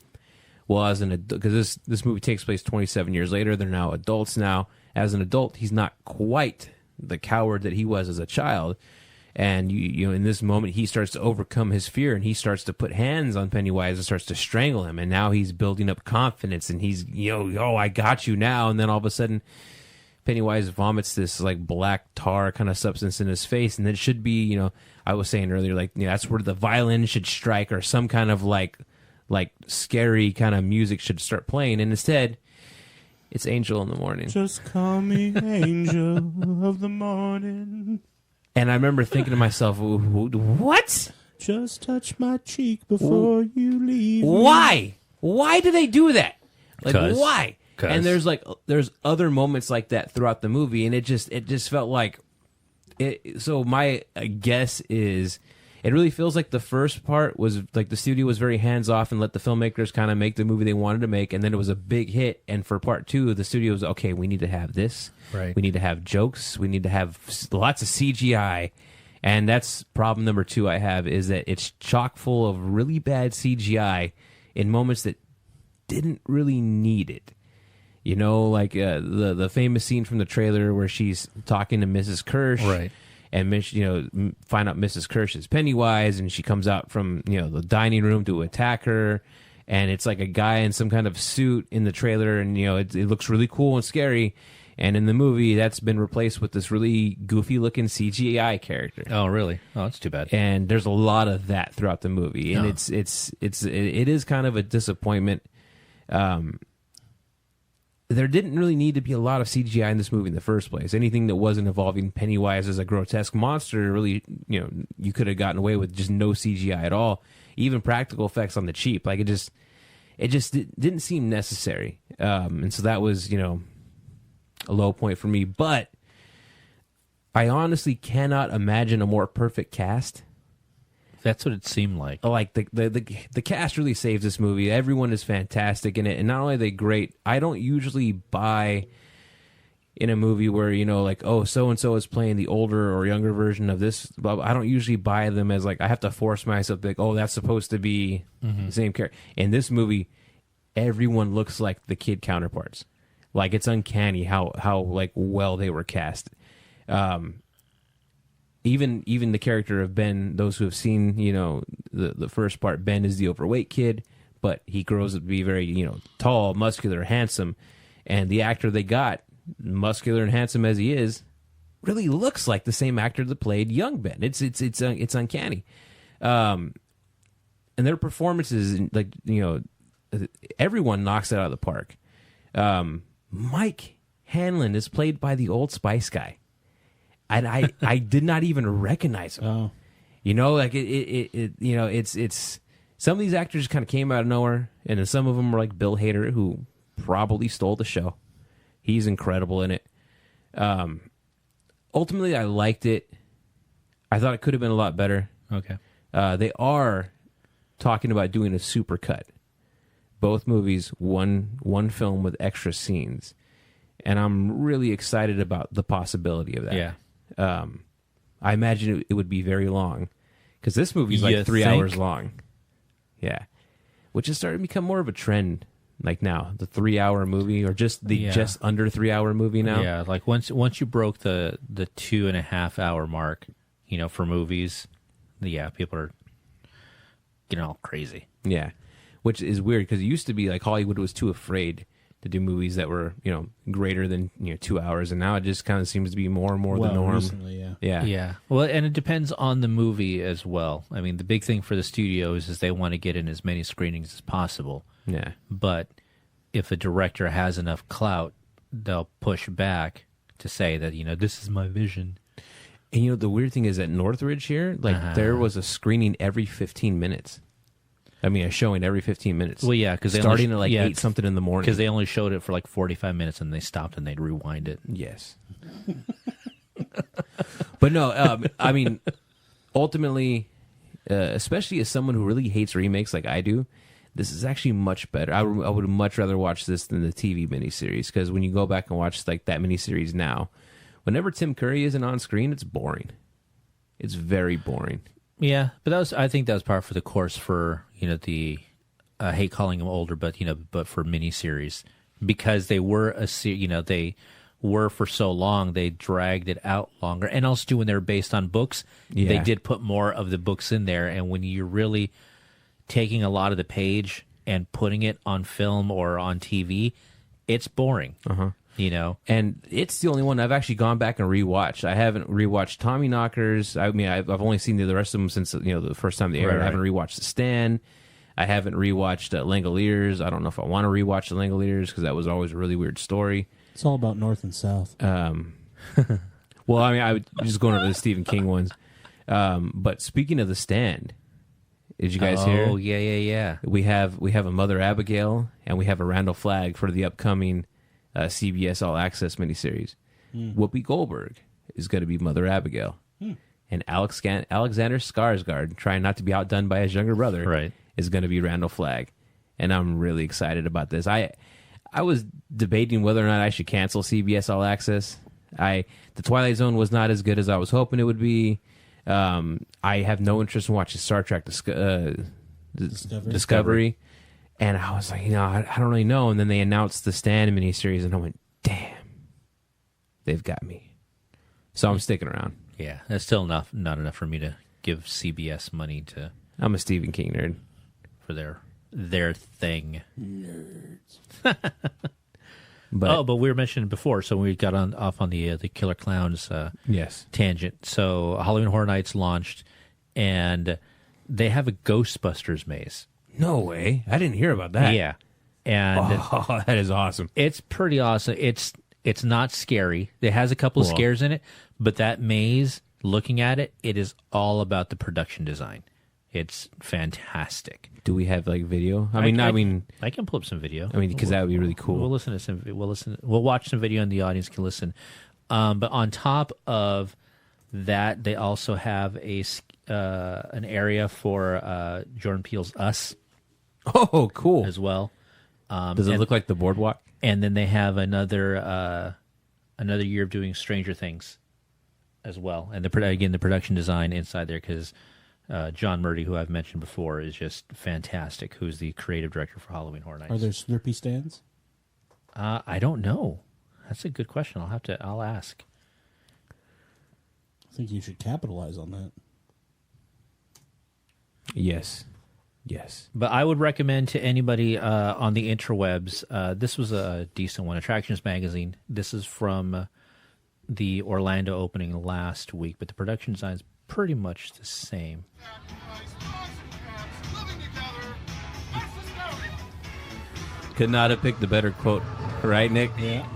Well, because this movie takes place 27 years later, they're now adults now. As an adult, he's not quite the coward that he was as a child. And you know, in this moment, he starts to overcome his fear, and he starts to put hands on Pennywise and starts to strangle him. And now he's building up confidence, and he's, I got you now. And then all of a sudden, Pennywise vomits this like black tar kind of substance in his face, and it should be, I was saying earlier, that's where the violin should strike, or some kind of like scary kind of music should start playing. And instead, it's Angel in the Morning. Just call me Angel of the Morning. And I remember thinking to myself, what? Just touch my cheek before you leave. Why? Why do they do that? Why? 'Cause. And there's other moments like that throughout the movie, and it just felt like it. So my guess is, it really feels like the first part was like the studio was very hands off and let the filmmakers kind of make the movie they wanted to make, and then it was a big hit. And for part two, the studio was okay. We need to have this. Right. We need to have jokes. We need to have lots of CGI. And that's problem number two I have, is that it's chock full of really bad CGI in moments that didn't really need it. Like the famous scene from the trailer where she's talking to Mrs. Kirsch. Right. And, find out Mrs. Kirsch is Pennywise, and she comes out from, the dining room to attack her. And it's like a guy in some kind of suit in the trailer, and, it looks really cool and scary. And in the movie, that's been replaced with this really goofy-looking CGI character. Oh, really? Oh, that's too bad. And there's a lot of that throughout the movie, and it is kind of a disappointment. There didn't really need to be a lot of CGI in this movie in the first place. Anything that wasn't involving Pennywise as a grotesque monster, really, you could have gotten away with just no CGI at all. Even practical effects on the cheap, like it just didn't seem necessary. And so that was, a low point for me. But I honestly cannot imagine a more perfect cast. That's what it seemed like. Like the cast really saves this movie. Everyone is fantastic in it, and not only are they great, I don't usually buy in a movie where so and so is playing the older or younger version of this. I don't usually buy them as I have to force myself to that's supposed to be the same character. In this movie, everyone looks like the kid counterparts. Like, it's uncanny how well they were cast. Even the character of Ben, those who have seen, the first part, Ben is the overweight kid, but he grows up to be very, tall, muscular, handsome. And the actor they got, muscular and handsome as he is, really looks like the same actor that played young Ben. It's uncanny. And their performances, everyone knocks it out of the park. Mike Hanlon is played by the Old Spice guy. And I did not even recognize him. Oh. It's some of these actors kind of came out of nowhere, and then some of them were like Bill Hader, who probably stole the show. He's incredible in it. Ultimately, I liked it. I thought it could have been a lot better. Okay. They are talking about doing a supercut. Both movies, one film with extra scenes. And I'm really excited about the possibility of that. Yeah. I imagine it would be very long, because this movie's like 3 hours long. Yeah. Which is starting to become more of a trend, like now, the 3 hour movie, or just under 3 hour movie now. Yeah, like once you broke the 2.5 hour mark, for movies, yeah, people are getting all crazy. Yeah, which is weird because it used to be like Hollywood was too afraid to do movies that were greater than 2 hours, and now it just kind of seems to be more and more the norm. Recently, yeah. Yeah. Well, and it depends on the movie as well. I mean, the big thing for the studios is they want to get in as many screenings as possible. Yeah. But if a director has enough clout, they'll push back to say that, this is my vision. And the weird thing is at Northridge here, like there was a screening every 15 minutes. I mean, a showing every 15 minutes. Well, yeah, because starting at 8 something in the morning. Because they only showed it for like 45 minutes and they stopped and they'd rewind it. Yes. But no, I mean, ultimately, especially as someone who really hates remakes like I do, this is actually much better. I would much rather watch this than the TV miniseries, because when you go back and watch like that miniseries now, whenever Tim Curry isn't on screen, it's boring. It's very boring. Yeah, but I think that was par for the course for I hate calling them older, but for miniseries, because they were they were for so long, they dragged it out longer, and also when they were based on books, they did put more of the books in there, and when you're really taking a lot of the page and putting it on film or on TV, it's boring. And it's the only one I've actually gone back and rewatched. I haven't rewatched Tommyknockers. I mean, I've only seen the rest of them since the first time they aired. Right. I haven't rewatched The Stand. I haven't rewatched Langoliers. I don't know if I want to rewatch The Langoliers because that was always a really weird story. It's all about North and South. Well, I mean, I was just going over the Stephen King ones. But speaking of The Stand, did you guys hear? Oh, yeah. We have a Mother Abigail and we have a Randall Flagg for the upcoming CBS All Access miniseries. Whoopi Goldberg is going to be Mother Abigail, and Alexander Skarsgård, trying not to be outdone by his younger brother, is going to be Randall Flagg, and I'm really excited about this. I was debating whether or not I should cancel CBS All Access. The Twilight Zone was not as good as I was hoping it would be. I have no interest in watching Star Trek Discovery. And I was like, I don't really know. And then they announced the Stand miniseries, and I went, damn, they've got me. So I'm sticking around. Yeah, that's still not enough for me to give CBS money to. I'm a Stephen King nerd. For their thing. Nerds. But we were mentioning before, so we got off on the Killer Klowns tangent. So Halloween Horror Nights launched, and they have a Ghostbusters maze. No way. I didn't hear about that. Yeah. And that is awesome. It's pretty awesome. It's not scary. It has a couple of scares in it, but that maze, looking at it, it is all about the production design. It's fantastic. Do we have like video? I can pull up some video. I mean, because that would be really cool. We'll listen to some. We'll watch some video, and the audience can listen. But on top of that, they also have an area for Jordan Peele's Us. Oh, cool! As well. Does it look like the boardwalk? And then they have another year of doing Stranger Things as well. And the production design inside there, because John Murdy, who I've mentioned before, is just fantastic. Who's the creative director for Halloween Horror Nights? Are there Slurpee stands? I don't know. That's a good question. I'll ask. I think you should capitalize on that. Yes. But I would recommend to anybody on the interwebs, this was a decent one, Attractions Magazine. This is from the Orlando opening last week, but the production design is pretty much the same. Could not have picked a better quote, right, Nick? Yeah.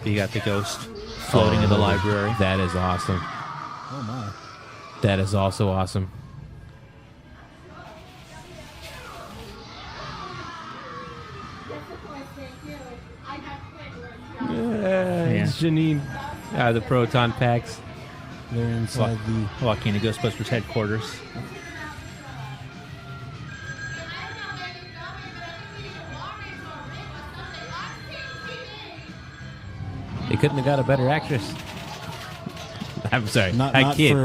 You got the ghost floating in the library. That is awesome. Oh, my. That is also awesome. It's Janine. The proton packs. They're inside walking into Ghostbusters headquarters. They couldn't have got a better actress. I'm sorry. I kid.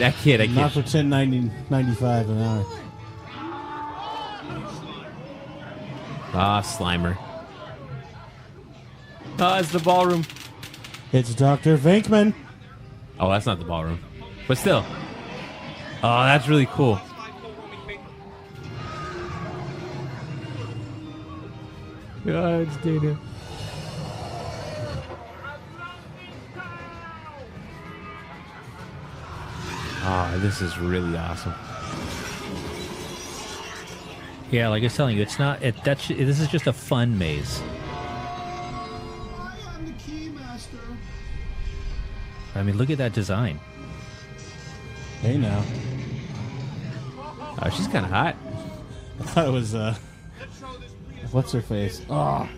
I kid. Not for $10.95 an hour. Slimer. It's the ballroom. It's Dr. Venkman. Oh, that's not the ballroom. But still. Oh, that's really cool. God, it's Dana. Oh, this is really awesome. Yeah, like I was telling you, it's not. This is just a fun maze. I mean, look at that design. Hey now. Oh, she's kind of hot. I thought it was what's her face? Oh,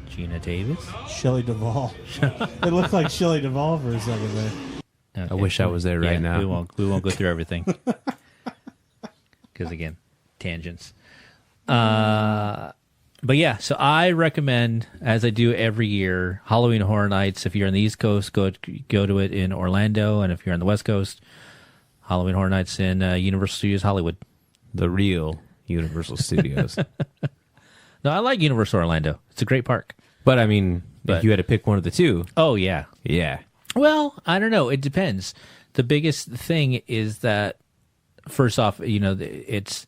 Gina Davis. Shelley Duvall. It looked like Shelley Duvall for a second there. Okay. I wish I was there right now. We won't go through everything because again, tangents. But yeah, so I recommend, as I do every year, Halloween Horror Nights. If you're on the East Coast, go to it in Orlando, and if you're on the West Coast, Halloween Horror Nights in Universal Studios Hollywood. The real Universal Studios. No, I like Universal Orlando. It's a great park. But I mean, if you had to pick one of the two. Oh yeah, yeah. Well, I don't know. It depends. The biggest thing is that, first off, it's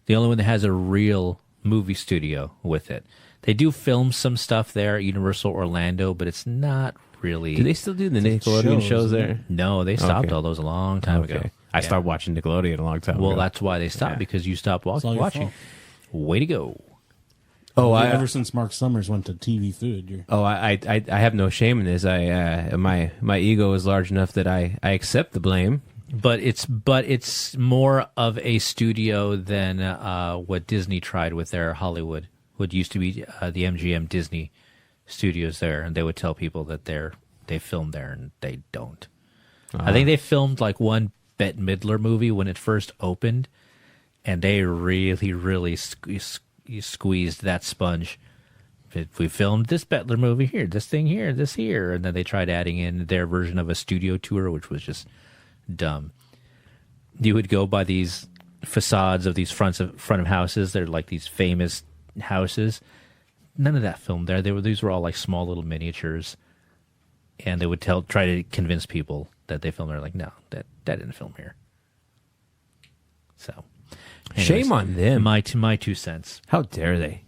the only one that has a real movie studio with it. They do film some stuff there at Universal Orlando, but it's not really. Do they still do the Nickelodeon shows there? No, they stopped all those a long time ago. I stopped watching Nickelodeon a long time ago. Well, that's why they stopped, because you stopped watching. Way to go. Oh, ever since Mark Summers went to TV Food. I have no shame in this. My ego is large enough that I accept the blame. But it's more of a studio than what Disney tried with their Hollywood. What used to be the MGM Disney studios there, and they would tell people that they filmed there, and they don't. I think they filmed like one Bette Midler movie when it first opened, and they really squeezed that sponge. We filmed this Bettler movie here, this thing here, this here, and then they tried adding in their version of a studio tour, which was just dumb. You would go by these facades of these front of houses. They're like these famous houses. None of that filmed there. These were all like small little miniatures, and they would try to convince people that they filmed there. Like, no, that didn't film here. So, anyways, shame on them. My 2 cents. How dare they?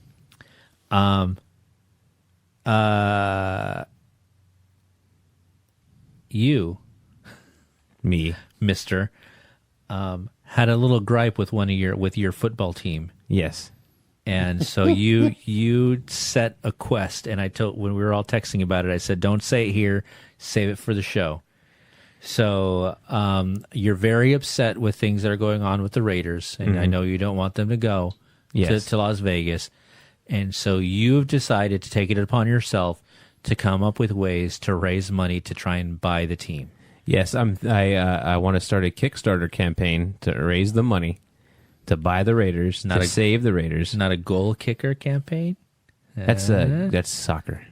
You, me, Mister, had a little gripe with your football team. Yes. And so you set a quest, and when we were all texting about it, I said, don't say it here, save it for the show. So you're very upset with things that are going on with the Raiders, and I know you don't want them to go to Las Vegas. And so you've decided to take it upon yourself to come up with ways to raise money to try and buy the team. Yes, I want to start a Kickstarter campaign to raise the money to buy the Raiders, save the Raiders. Not a goal kicker campaign? That's soccer.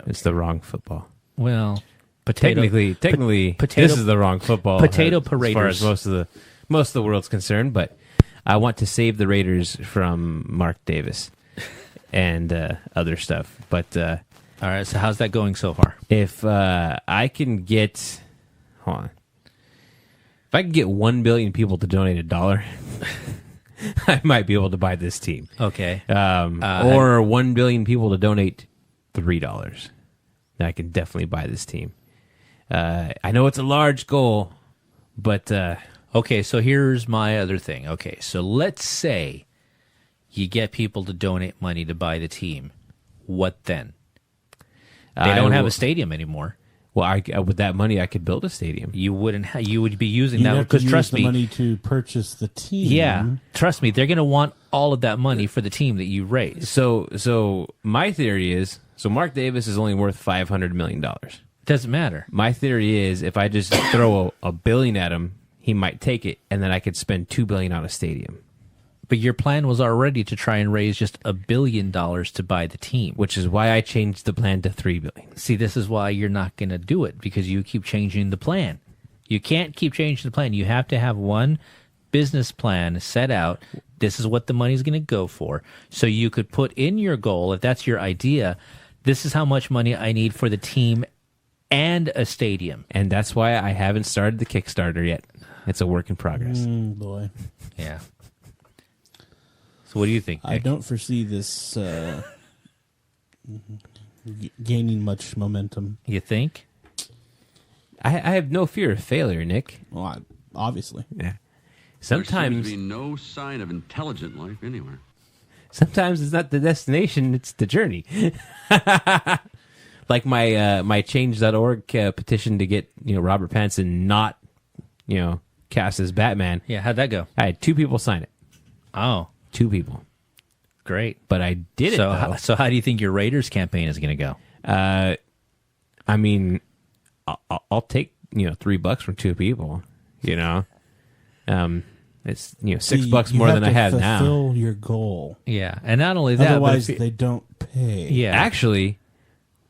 It's the wrong football. Well, technically, this is the wrong football. Potato as paraders. far as most of the world's concerned, but I want to save the Raiders from Mark Davis and other stuff. But all right, so how's that going so far? If I can get, hold on. If I can get 1 billion people to donate $1, I might be able to buy this team. Okay. Or 1 billion people to donate $3. Then I can definitely buy this team. I know it's a large goal, but... okay, so here's my other thing. Okay, so let's say you get people to donate money to buy the team. What then? They don't have a stadium anymore. Well, with that money, I could build a stadium. You wouldn't. You would be using that because trust me, money to purchase the team. Yeah, trust me, they're going to want all of that money for the team that you raise. So my theory is, Mark Davis is only worth $500 million. Doesn't matter. My theory is, if I just throw a billion at him, he might take it, and then I could spend $2 billion on a stadium. But your plan was already to try and raise just $1 billion to buy the team, which is why I changed the plan to $3 billion. See, this is why you're not going to do it, because you keep changing the plan. You can't keep changing the plan. You have to have one business plan set out. This is what the money's going to go for. So you could put in your goal, if that's your idea, this is how much money I need for the team and a stadium. And that's why I haven't started the Kickstarter yet. It's a work in progress. Boy. Yeah. So what do you think, I Nick? don't foresee this gaining much momentum. You think? I have no fear of failure, Nick. Well, obviously. Yeah. There Sometimes, seems to be no sign of intelligent life anywhere. sometimes it's not the destination; it's the journey. Like my change.org petition to get Robert Pattinson not cast as Batman. Yeah, how'd that go? I had 2 people sign it. Oh, 2 people, great. but I did it. Though. So how do you think your Raiders campaign is going to go? I mean, I'll take $3 from 2 people. It's $6 more than I have now. Fulfill your goal. Yeah, and not only that, Otherwise, but if they don't pay. yeah, Actually,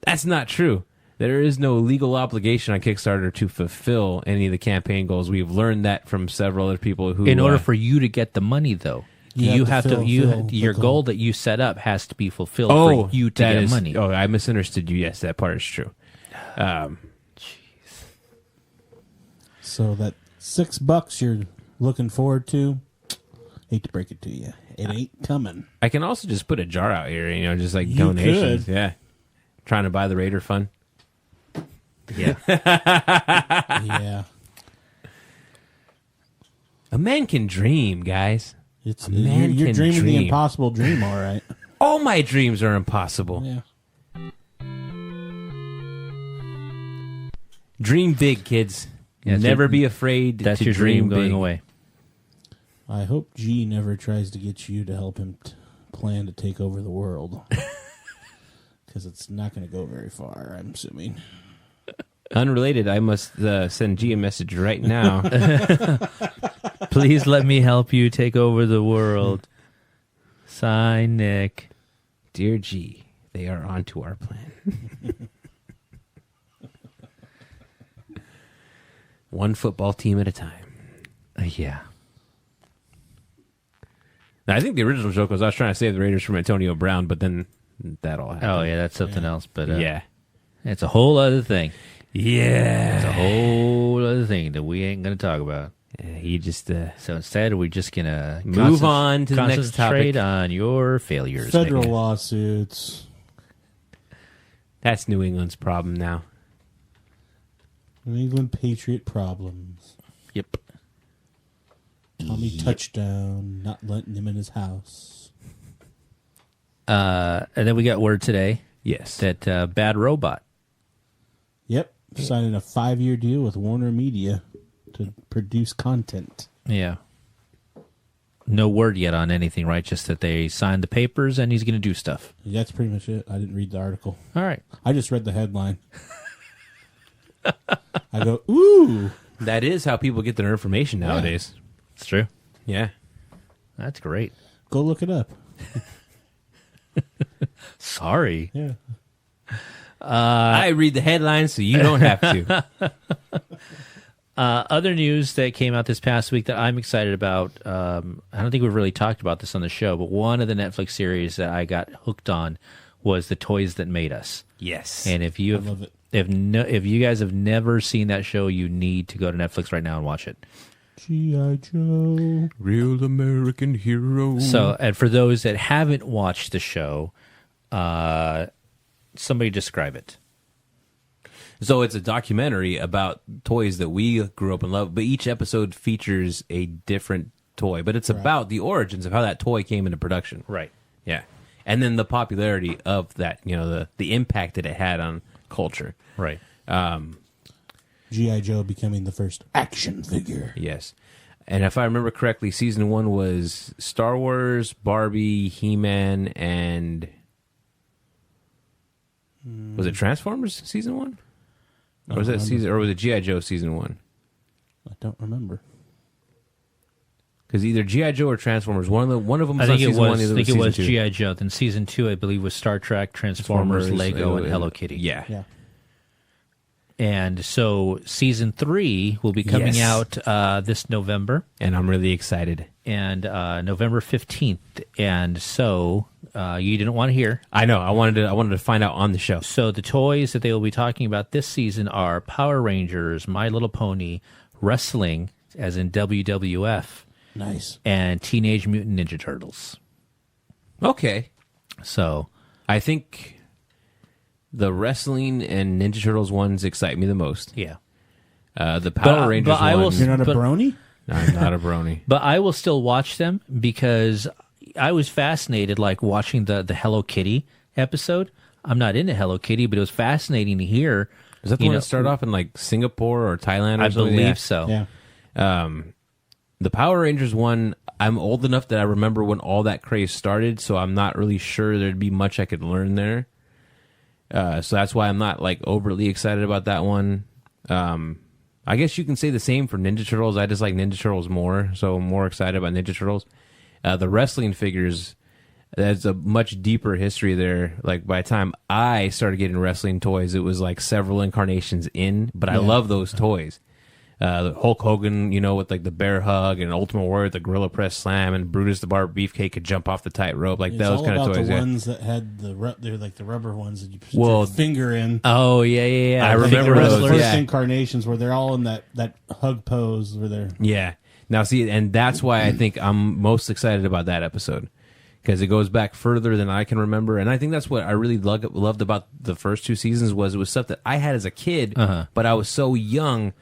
that's not true. There is no legal obligation on Kickstarter to fulfill any of the campaign goals. We've learned that from several other people who. in order for you to get the money, though, you have to fulfill your the goal goal. that you set up has to be fulfilled for you to get money. Oh, I misunderstood you. Yes, that part is true. So that $6 you're looking forward to, hate to break it to you, it ain't coming. I can also just put a jar out here, just like You donations. could. Yeah, trying to buy the Raider Fund. Yeah, Yeah. A man can dream, guys. It's A man you're can dreaming the dream. impossible dream, all right. All my dreams are impossible. Yeah. Dream big, kids. Yeah, Never be afraid that's to your dream dream going big. away. I hope G never tries to get you to help him plan to take over the world. Because it's not going to go very far, I'm assuming. Unrelated, I must send G a message right now. Please let me help you take over the world. Sign, Nick. Dear G, they are onto our plan. One football team at a time. Yeah. Now, I think the original joke was I was trying to save the Raiders from Antonio Brown, but then that all happened. Oh, yeah, that's something else. But Yeah. it's a whole other thing. Yeah. It's a whole other thing that we ain't going to talk about. He just So instead, we're just going to Move on to the next concentrate topic. on your failures. Federal Nick. lawsuits. that's New England's problem now. New England Patriot problems. Yep. Tommy Touchdown, not letting him in his house. And then we got word today Yes. that Bad Robot. Yep. Signing a 5-year deal with Warner Media to produce content. Yeah. No word yet on anything, right? Just that they signed the papers and he's going to do stuff. That's pretty much it. I didn't read the article. All right. I just read the headline. I go, ooh. That is how people get their information nowadays. It's true. Yeah. That's great. Go look it up. Sorry. Yeah. I read the headlines so you don't have to. Other news that came out this past week that I'm excited about, I don't think we've really talked about this on the show, but one of the Netflix series that I got hooked on was The Toys That Made Us. Yes. And if you have, love it. if you guys have never seen that show, you need to go to Netflix right now and watch it. G.I. Joe. Real American hero. So, and for those that haven't watched the show, somebody describe it. So it's a documentary about toys that we grew up and loved, but each episode features a different toy. But it's about the origins of how that toy came into production. Right. Yeah. And then the popularity of that, the impact that it had on culture. Right. G.I. Joe becoming the first action figure. Yes. And if I remember correctly, season 1 was Star Wars, Barbie, He-Man, and... Was it Transformers season 1? Or was it G.I. Joe season 1? I don't remember. Because either G.I. Joe or Transformers, one of them was I on think it season 1, was. the I other think it season was 2. G.I. Joe. Then season 2, I believe, was Star Trek, Transformers, Lego, and Hello Kitty. Yeah. Yeah. And so season 3 will be coming Yes. out this November. And I'm really excited. And November 15th. And so you didn't want to hear. I know. I wanted to find out on the show. So the toys that they will be talking about this season are Power Rangers, My Little Pony, wrestling, as in WWF, Nice. and Teenage Mutant Ninja Turtles. Okay. So I think the wrestling and Ninja Turtles ones excite me the most. yeah. The Power Rangers but I will one, You're not a But- brony? I'm not a brony. But I will still watch them because I was fascinated, like watching the Hello Kitty episode. I'm not into Hello Kitty, but it was fascinating to hear. Is that the you one know, that started off in like Singapore or Thailand or I something? believe Yeah. so. Yeah. The Power Rangers one, I'm old enough that I remember when all that craze started, so I'm not really sure there'd be much I could learn there. So that's why I'm not like overly excited about that one. I guess you can say the same for Ninja Turtles. I just like Ninja Turtles more, so I'm more excited about Ninja Turtles. The wrestling figures, there's a much deeper history there. Like by the time I started getting wrestling toys, it was like several incarnations in, but I love those toys. The Hulk Hogan, with like the bear hug, and Ultimate Warrior, the gorilla press slam, and Brutus the Barber Beefcake could jump off the tightrope, like It's those all kind of about toys. the Yeah. ones that had they're like the rubber ones that you put Well, your finger in. Oh yeah. I The remember finger those, wrestlers. yeah. First incarnations where they're all in that hug pose where they're Yeah. Now, see, and that's why I think I'm most excited about that episode, because it goes back further than I can remember, and I think that's what I really loved about the first 2 seasons was it was stuff that I had as a kid, but I was so young.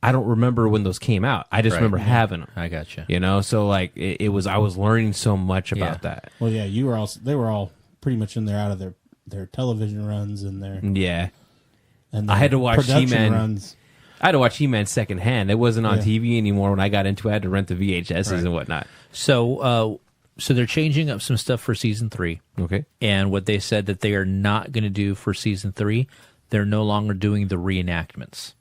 I don't remember when those came out. I just Right. remember having them. I gotcha. So like it was, I was learning so much about that. well, yeah, they were all pretty much in there out of their television runs and their Yeah, and I had to watch production He-Man. runs. I had to watch He-Man secondhand. It wasn't on Yeah. TV anymore when I got into it. I had to rent the VHSs and whatnot. So they're changing up some stuff for season 3. Okay. And what they said that they are not going to do for season 3, they're no longer doing the reenactments.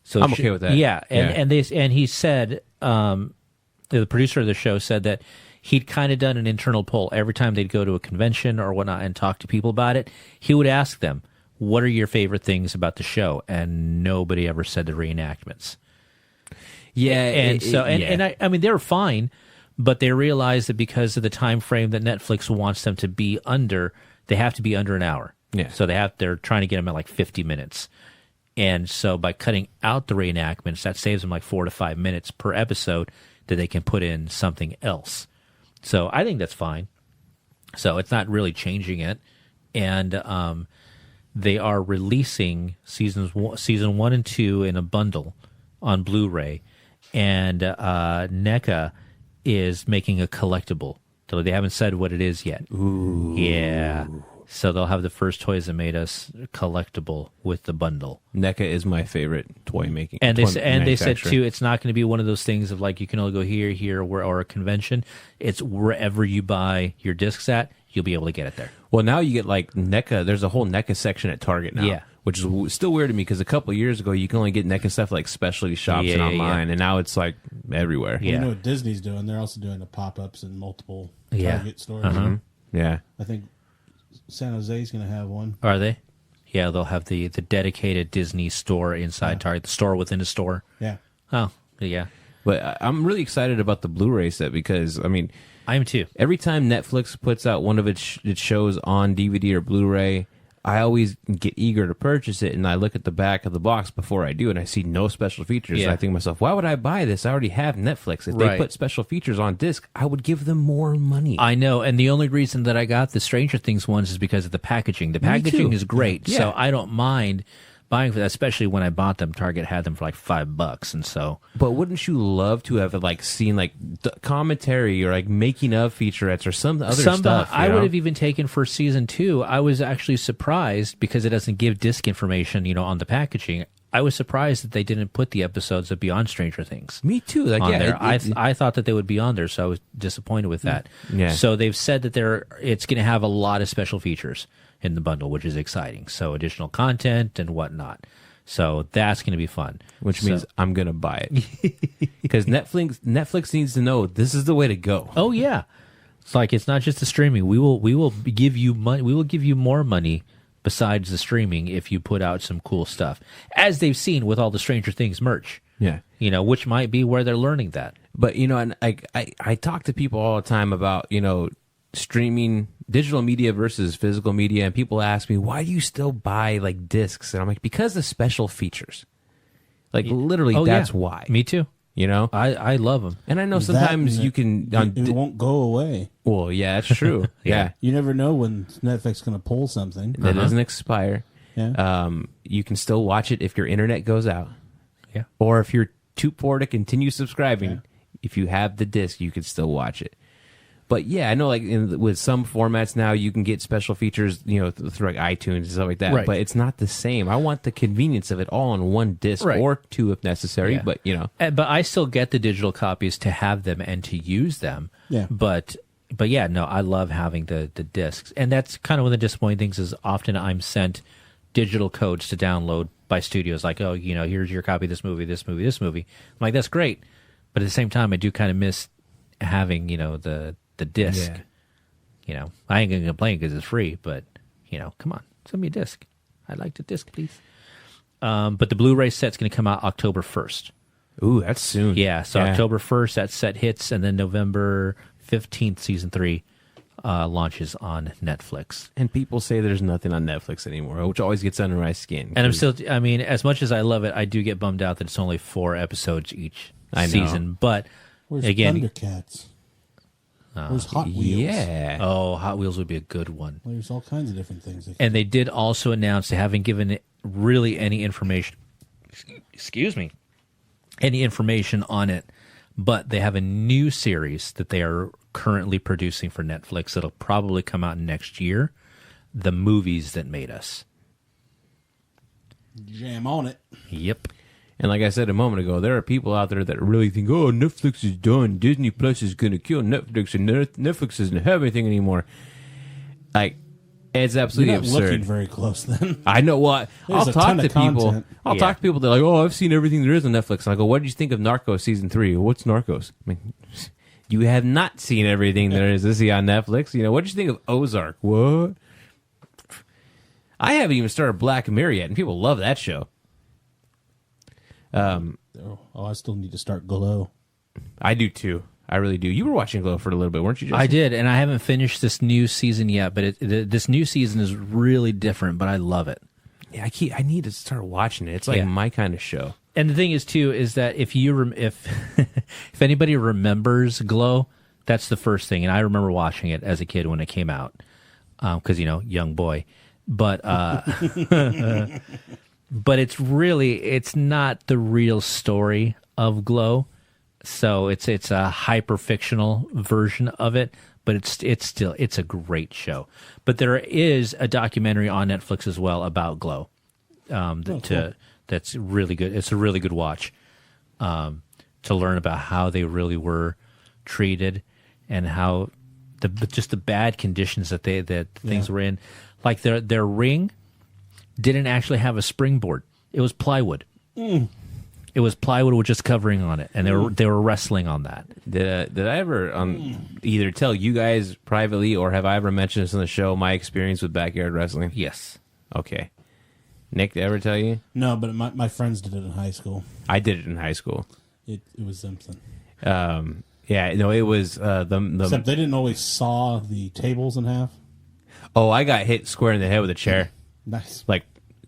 So I'm okay with that. Yeah, Yeah. and he said, the producer of the show said that he'd kind of done an internal poll every time they'd go to a convention or whatnot and talk to people about it. He would ask them, "What are your favorite things about the show?" And nobody ever said the reenactments. Yeah, And I mean, they were fine, but they realized that because of the time frame that Netflix wants them to be under, they have to be under an hour. Yeah. So they're trying to get them at like 50 minutes. And so by cutting out the reenactments, that saves them like 4 to 5 minutes per episode that they can put in something else. So I think that's fine. So it's not really changing it. And they are releasing season 1 and 2 in a bundle on Blu-ray. And NECA is making a collectible. So they haven't said what it is yet. Ooh. Yeah. So they'll have the first Toys That Made Us collectible with the bundle. NECA is my favorite toy making. And toy they said manufacturer. too, it's not going to be one of those things of like you can only go here, or a convention. It's wherever you buy your discs at, you'll be able to get it there. Well, now you get like NECA. There's a whole NECA section at Target now. Yeah. Which is still weird to me because a couple of years ago you can only get NECA stuff like specialty shops and Yeah, online, and now it's like everywhere. Yeah. You know what Disney's doing? They're also doing the pop-ups in multiple Yeah. Target stores. Yeah. I think San Jose's going to have one. Are they? Yeah, they'll have the dedicated Disney store inside Target, the store within a store. Yeah. Oh, yeah. But I'm really excited about the Blu-ray set because, I mean, I am too. every time Netflix puts out one of its shows on DVD or Blu-ray, I always get eager to purchase it, and I look at the back of the box before I do, and I see no special features. Yeah. And I think to myself, why would I buy this? I already have Netflix. If Right. they put special features on disc, I would give them more money. I know, and the only reason that I got the Stranger Things ones is because of the packaging. The packaging too. is great, Yeah. so I don't mind buying for that, especially when I bought them. Target had them for like $5, and so But wouldn't you love to have like seen like commentary or like making of featurettes or some other stuff? I would have even taken for season 2. I was actually surprised because it doesn't give disc information, on the packaging. I was surprised that they didn't put the episodes of Beyond Stranger Things. Me too. Like On yeah, there. I thought that they would be on there, so I was disappointed with that. Yeah. So they've said that it's going to have a lot of special features in the bundle, which is exciting. So additional content and whatnot. So that's going to be fun. which means I'm gonna buy it because Netflix needs to know this is the way to go. Oh yeah, it's like it's not just the streaming. We will give you money. We will give you more money besides the streaming if you put out some cool stuff, as they've seen with all the Stranger Things merch. Yeah. Which might be where they're learning that. But, and I talk to people all the time about, streaming digital media versus physical media, and people ask me, why do you still buy like discs? And I'm like, because of special features. Like literally, that's why. Me too. I love them. And I know sometimes you can... It won't go away. Well, yeah, that's true. Yeah. You never know when Netflix is going to pull something. That doesn't expire. Yeah. You can still watch it if your internet goes out. Yeah. Or if you're too poor to continue subscribing, if you have the disc, you can still watch it. But yeah, I know like with some formats now you can get special features, through like iTunes and stuff like that. Right. But it's not the same. I want the convenience of it all on one disc or two if necessary. Yeah. But But I still get the digital copies to have them and to use them. Yeah. But yeah, no, I love having the discs, and that's kind of one of the disappointing things. Is often I'm sent digital codes to download by studios, like, oh, here's your copy of this movie, this movie, this movie. I'm like, that's great, but at the same time, I do kind of miss having the disc. Yeah. I ain't gonna complain because it's free, but come on, send me a disc. I'd like the disc, please. But the Blu-ray set's gonna come out October 1st. Ooh, that's soon. Yeah, so October 1st that set hits, and then November 15th, season 3 launches on Netflix. And people say there's nothing on Netflix anymore, which always gets under my skin. And I'm still, as much as I love it, I do get bummed out that it's only 4 episodes each season. But where's again, Thundercats? Where's Hot Wheels? Yeah. Oh, Hot Wheels would be a good one. There's all kinds of different things. And they did also announce they haven't given it really any information. Excuse me. Any information on it, but they have a new series that they are currently producing for Netflix. It'll probably come out next year. The Movies That Made Us. Jam on it. Yep. And like I said a moment ago, there are people out there that really think, oh, Netflix is done. Disney Plus is going to kill Netflix, and Netflix doesn't have anything anymore. Like, it's absolutely You're not absurd. looking very close then. I know what. There's I'll a talk ton to of people. content. I'll talk to people that are like, oh, I've seen everything there is on Netflix. And I go, what did you think of Narcos season 3? What's Narcos? I mean, you have not seen everything there is to see on Netflix. What did you think of Ozark? What? I haven't even started Black Mirror yet, and people love that show. I still need to start Glow. I do too. I really do. You were watching Glow for a little bit, weren't you, Justin? I did, and I haven't finished this new season yet, but this new season is really different, but I love it. Yeah, I need to start watching it. It's like my kind of show. And the thing is, too, is that if if anybody remembers Glow, that's the first thing. And I remember watching it as a kid when it came out, because, young boy. But but it's not the real story of Glow. So it's a hyper fictional version of it, but it's a great show. But there is a documentary on Netflix as well about Glow. That's really good. It's a really good watch to learn about how they really were treated and how just the bad conditions that things were in. Like their ring didn't actually have a springboard. It was plywood. It was plywood with just covering on it, and they were wrestling on that. Did I ever either tell you guys privately or have I ever mentioned this on the show, my experience with backyard wrestling? Yes. Okay. Nick, did I ever tell you? No, but my friends did it in high school. I did it in high school. It was something. It was Except they didn't always saw the tables in half. Oh, I got hit square in the head with a chair. Nice. Like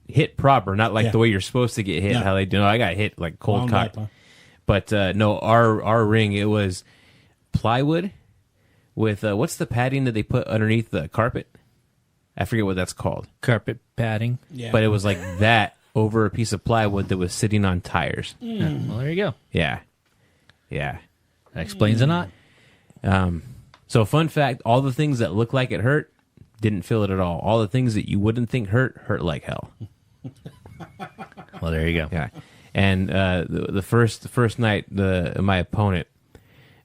hit proper, not like the way you're supposed to get hit. No. How they do. No, I got hit like cold cock. Huh? But no, our ring, it was plywood with what's the padding that they put underneath the carpet? I forget what that's called. Carpet padding. Yeah. But it was like that over a piece of plywood that was sitting on tires. Well, there you go. Yeah. That explains a lot. So fun fact, all the things that look like it hurt didn't feel it at all. All the things that you wouldn't think hurt like hell. Well, there you go. Yeah. And the first night, my opponent,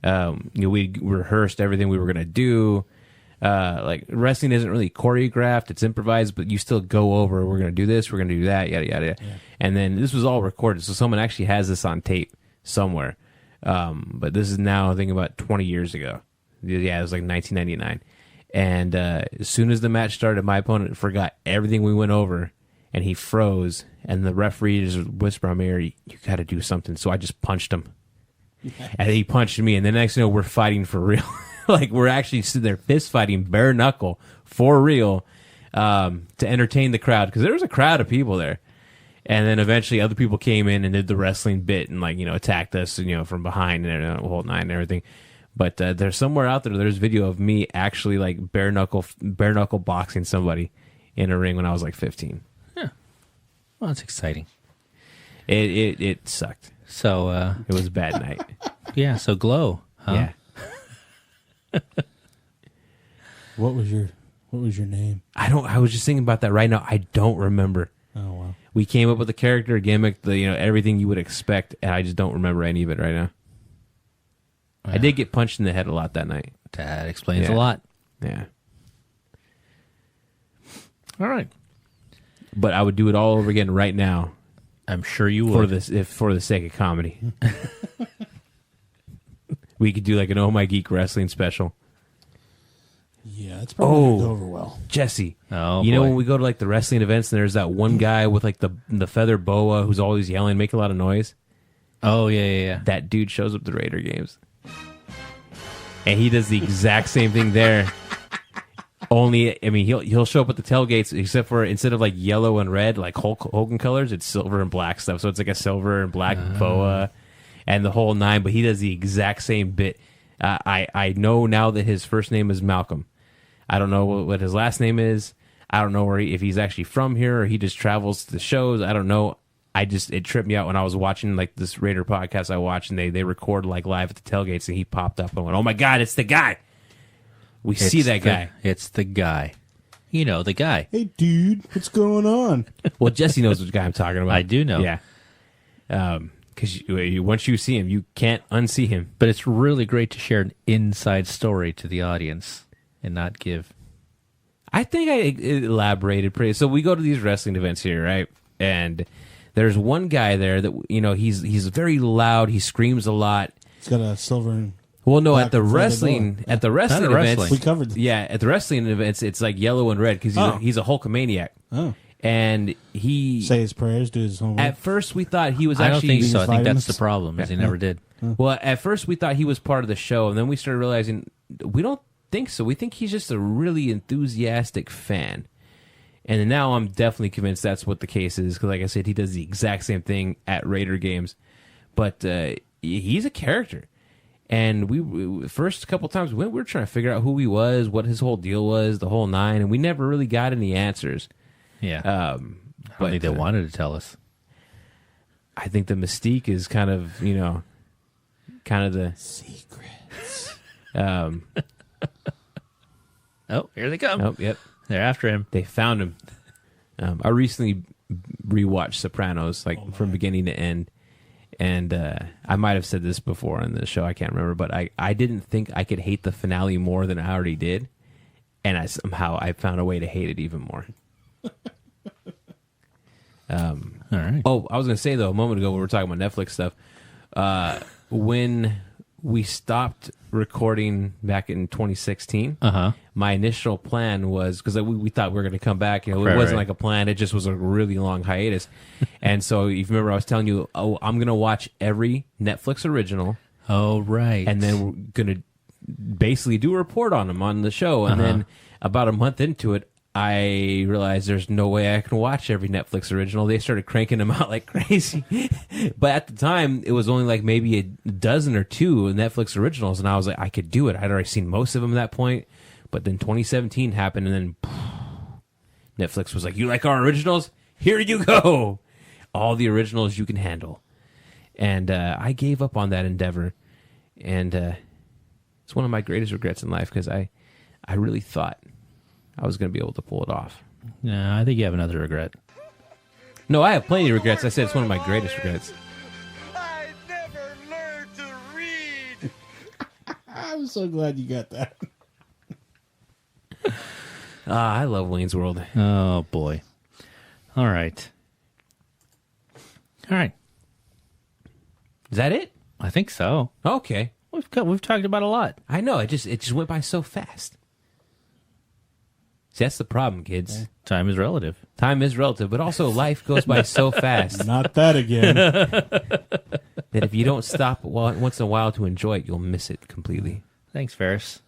we rehearsed everything we were going to do. Like wrestling isn't really choreographed; it's improvised, but you still go over. We're going to do this. We're going to do that. Yada yada. Yeah. And then this was all recorded, so someone actually has this on tape somewhere. But this is now, I think, about 20 years ago. Yeah, it was like 1999. And as soon as the match started, my opponent forgot everything we went over, and he froze. And the referee just whispered in my ear, "You got to do something." So I just punched him, and he punched me. And the next thing you know, we're fighting for real. Like we're actually sitting there fist fighting, bare knuckle, for real, to entertain the crowd because there was a crowd of people there. And then eventually, other people came in and did the wrestling bit and attacked us, from behind and the whole nine and everything. But there's somewhere out there, there's video of me actually bare knuckle boxing somebody in a ring when I was 15. Yeah. Well, that's exciting. It sucked. So it was a bad night. Yeah. So Glow. Huh? Yeah. What was your name? I was just thinking about that right now. I don't remember. Oh wow. We came up with a character, a gimmick, everything you would expect, and I just don't remember any of it right now. I did get punched in the head a lot that night. That explains a lot. Yeah. All right. But I would do it all over again right now. I'm sure you would. For the sake of comedy. We could do an Oh My Geek wrestling special. Yeah, it's probably going to go over well. Jesse. Oh, you know when we go to the wrestling events and there's that one guy with the feather boa who's always yelling, make a lot of noise? Oh, yeah. That dude shows up at the Raider games. And he does the exact same thing there. Only, he'll show up at the tailgates, except for instead of yellow and red, like Hulk Hogan colors, it's silver and black stuff. So it's a silver and black boa and the whole nine. But he does the exact same bit. I know now that his first name is Malcolm. I don't know what his last name is. I don't know if he's actually from here or he just travels to the shows. I don't know. It tripped me out when I was watching this Raider podcast I watched, and they record live at the tailgates, and he popped up and went, "Oh my God, it's the guy! We see that guy. It's the guy. You know the guy. Hey, dude, what's going on?" Well, Jesse knows which guy I'm talking about. I do know. Yeah. Because once you see him, you can't unsee him. But it's really great to share an inside story to the audience and not give. I think I elaborated pretty. So we go to these wrestling events here, right? And there's one guy there that he's very loud. He screams a lot. He's got a silver. And well, no, black at the in front of wrestling door. at the wrestling events, we covered this. Yeah, at the wrestling events, it's yellow and red because he's a Hulkamaniac. Oh. And he say his prayers, do his homework. At first, we thought he was I actually. don't think so. I think vitamins? that's the problem. Is he never did. Well, at first we thought he was part of the show, and then we started realizing we don't think so. We think he's just a really enthusiastic fan. And now I'm definitely convinced that's what the case is, because like I said, he does the exact same thing at Raider games. But he's a character. And we first couple times we were trying to figure out who he was, what his whole deal was, the whole nine, and we never really got any answers. Yeah. I don't think they wanted to tell us. I think the mystique is kind of the secrets. Oh, here they come. Oh, yep. They're after him. They found him. I recently rewatched Sopranos, from beginning to end. And I might have said this before on the show, I can't remember, but I didn't think I could hate the finale more than I already did. And I found a way to hate it even more. All right. Oh, I was going to say, though, a moment ago when we were talking about Netflix stuff, when we stopped recording back in 2016, my initial plan was, because we thought we were going to come back, it wasn't like a plan, it just was a really long hiatus. And so, if you remember, I was telling you, I'm going to watch every Netflix original. Oh, right. And then we're going to basically do a report on them on the show. And then about a month into it, I realized there's no way I can watch every Netflix original. They started cranking them out like crazy. But at the time, it was only maybe a dozen or two Netflix originals, and I was like, I could do it. I'd already seen most of them at that point. But then 2017 happened, and then Netflix was like, you like our originals? Here you go. All the originals you can handle. And I gave up on that endeavor. And it's one of my greatest regrets in life, because I really thought I was going to be able to pull it off. No, I think you have another regret. No, I have plenty of regrets. I said it's one of my greatest regrets. I never learned to read. I'm so glad you got that. I love Wayne's World. Oh, boy. All right. All right. Is that it? I think so. Okay. We've talked about a lot. I know. It just went by so fast. See, that's the problem, kids. Time is relative. Time is relative, but also life goes by so fast Not that again. that if you don't stop once in a while to enjoy it, you'll miss it completely. Thanks, Ferris.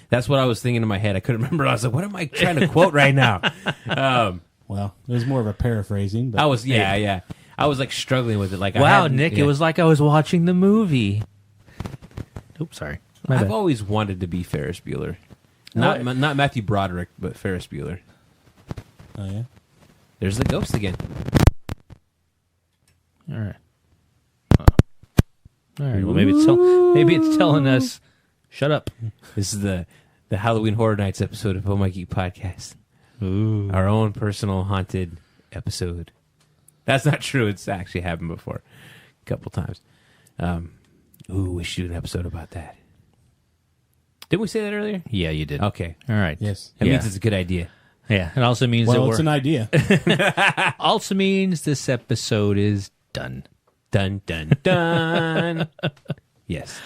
That's what I was thinking in my head. I couldn't remember. I was like, what am I trying to quote right now? Well, it was more of a paraphrasing. But I was, yeah. I was like struggling with it. Like, Wow, Nick, it was like I was watching the movie. Oops, sorry. My I've bad. always wanted to be Ferris Bueller. Not Matthew Broderick, but Ferris Bueller. Oh, yeah? There's the ghost again. All right. All right. Well, maybe it's telling us, shut up. This is the Halloween Horror Nights episode of Oh My Geek Podcast. Ooh. Our own personal haunted episode. That's not true. It's actually happened before. A couple times. We should do an episode about that. Didn't we say that earlier? Yeah, you did. Okay. All right. Yes. That Yeah. means it's a good idea. Yeah. It also means Well, that it's an idea. also means this episode is done. Dun, dun, dun. Yes.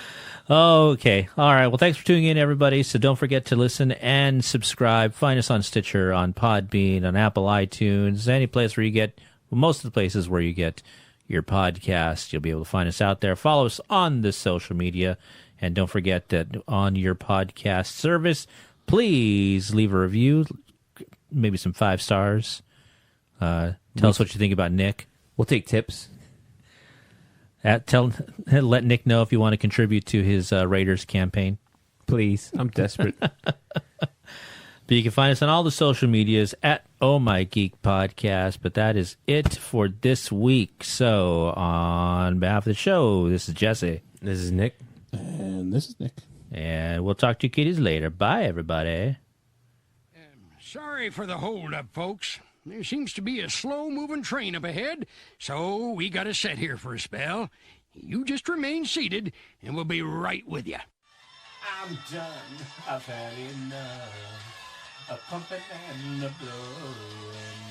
Okay. All right. Well, thanks for tuning in, everybody. So don't forget to listen and subscribe. Find us on Stitcher, on Podbean, on Apple iTunes, any place where you get, most of the places where you get your podcast. You'll be able to find us out there. Follow us on the social media. And don't forget that on your podcast service, please leave a review, maybe some 5 stars. Tell us what you think about Nick. We'll take tips. Let Nick know if you want to contribute to his Raiders campaign. Please. I'm desperate. But you can find us on all the social medias at Oh My Geek Podcast. But that is it for this week. So on behalf of the show, this is Jesse. This is Nick. And this is Nick. And we'll talk to you kiddies later. Bye, everybody. Sorry for the hold-up, folks. There seems to be a slow-moving train up ahead, so we got to sit here for a spell. You just remain seated, and we'll be right with you. I'm done. I've had enough. A pumping and a blowing.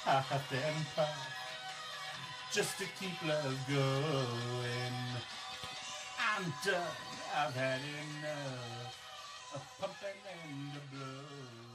I have to pump just to keep love going. I'm done. I've had enough. A pumping and a blowing.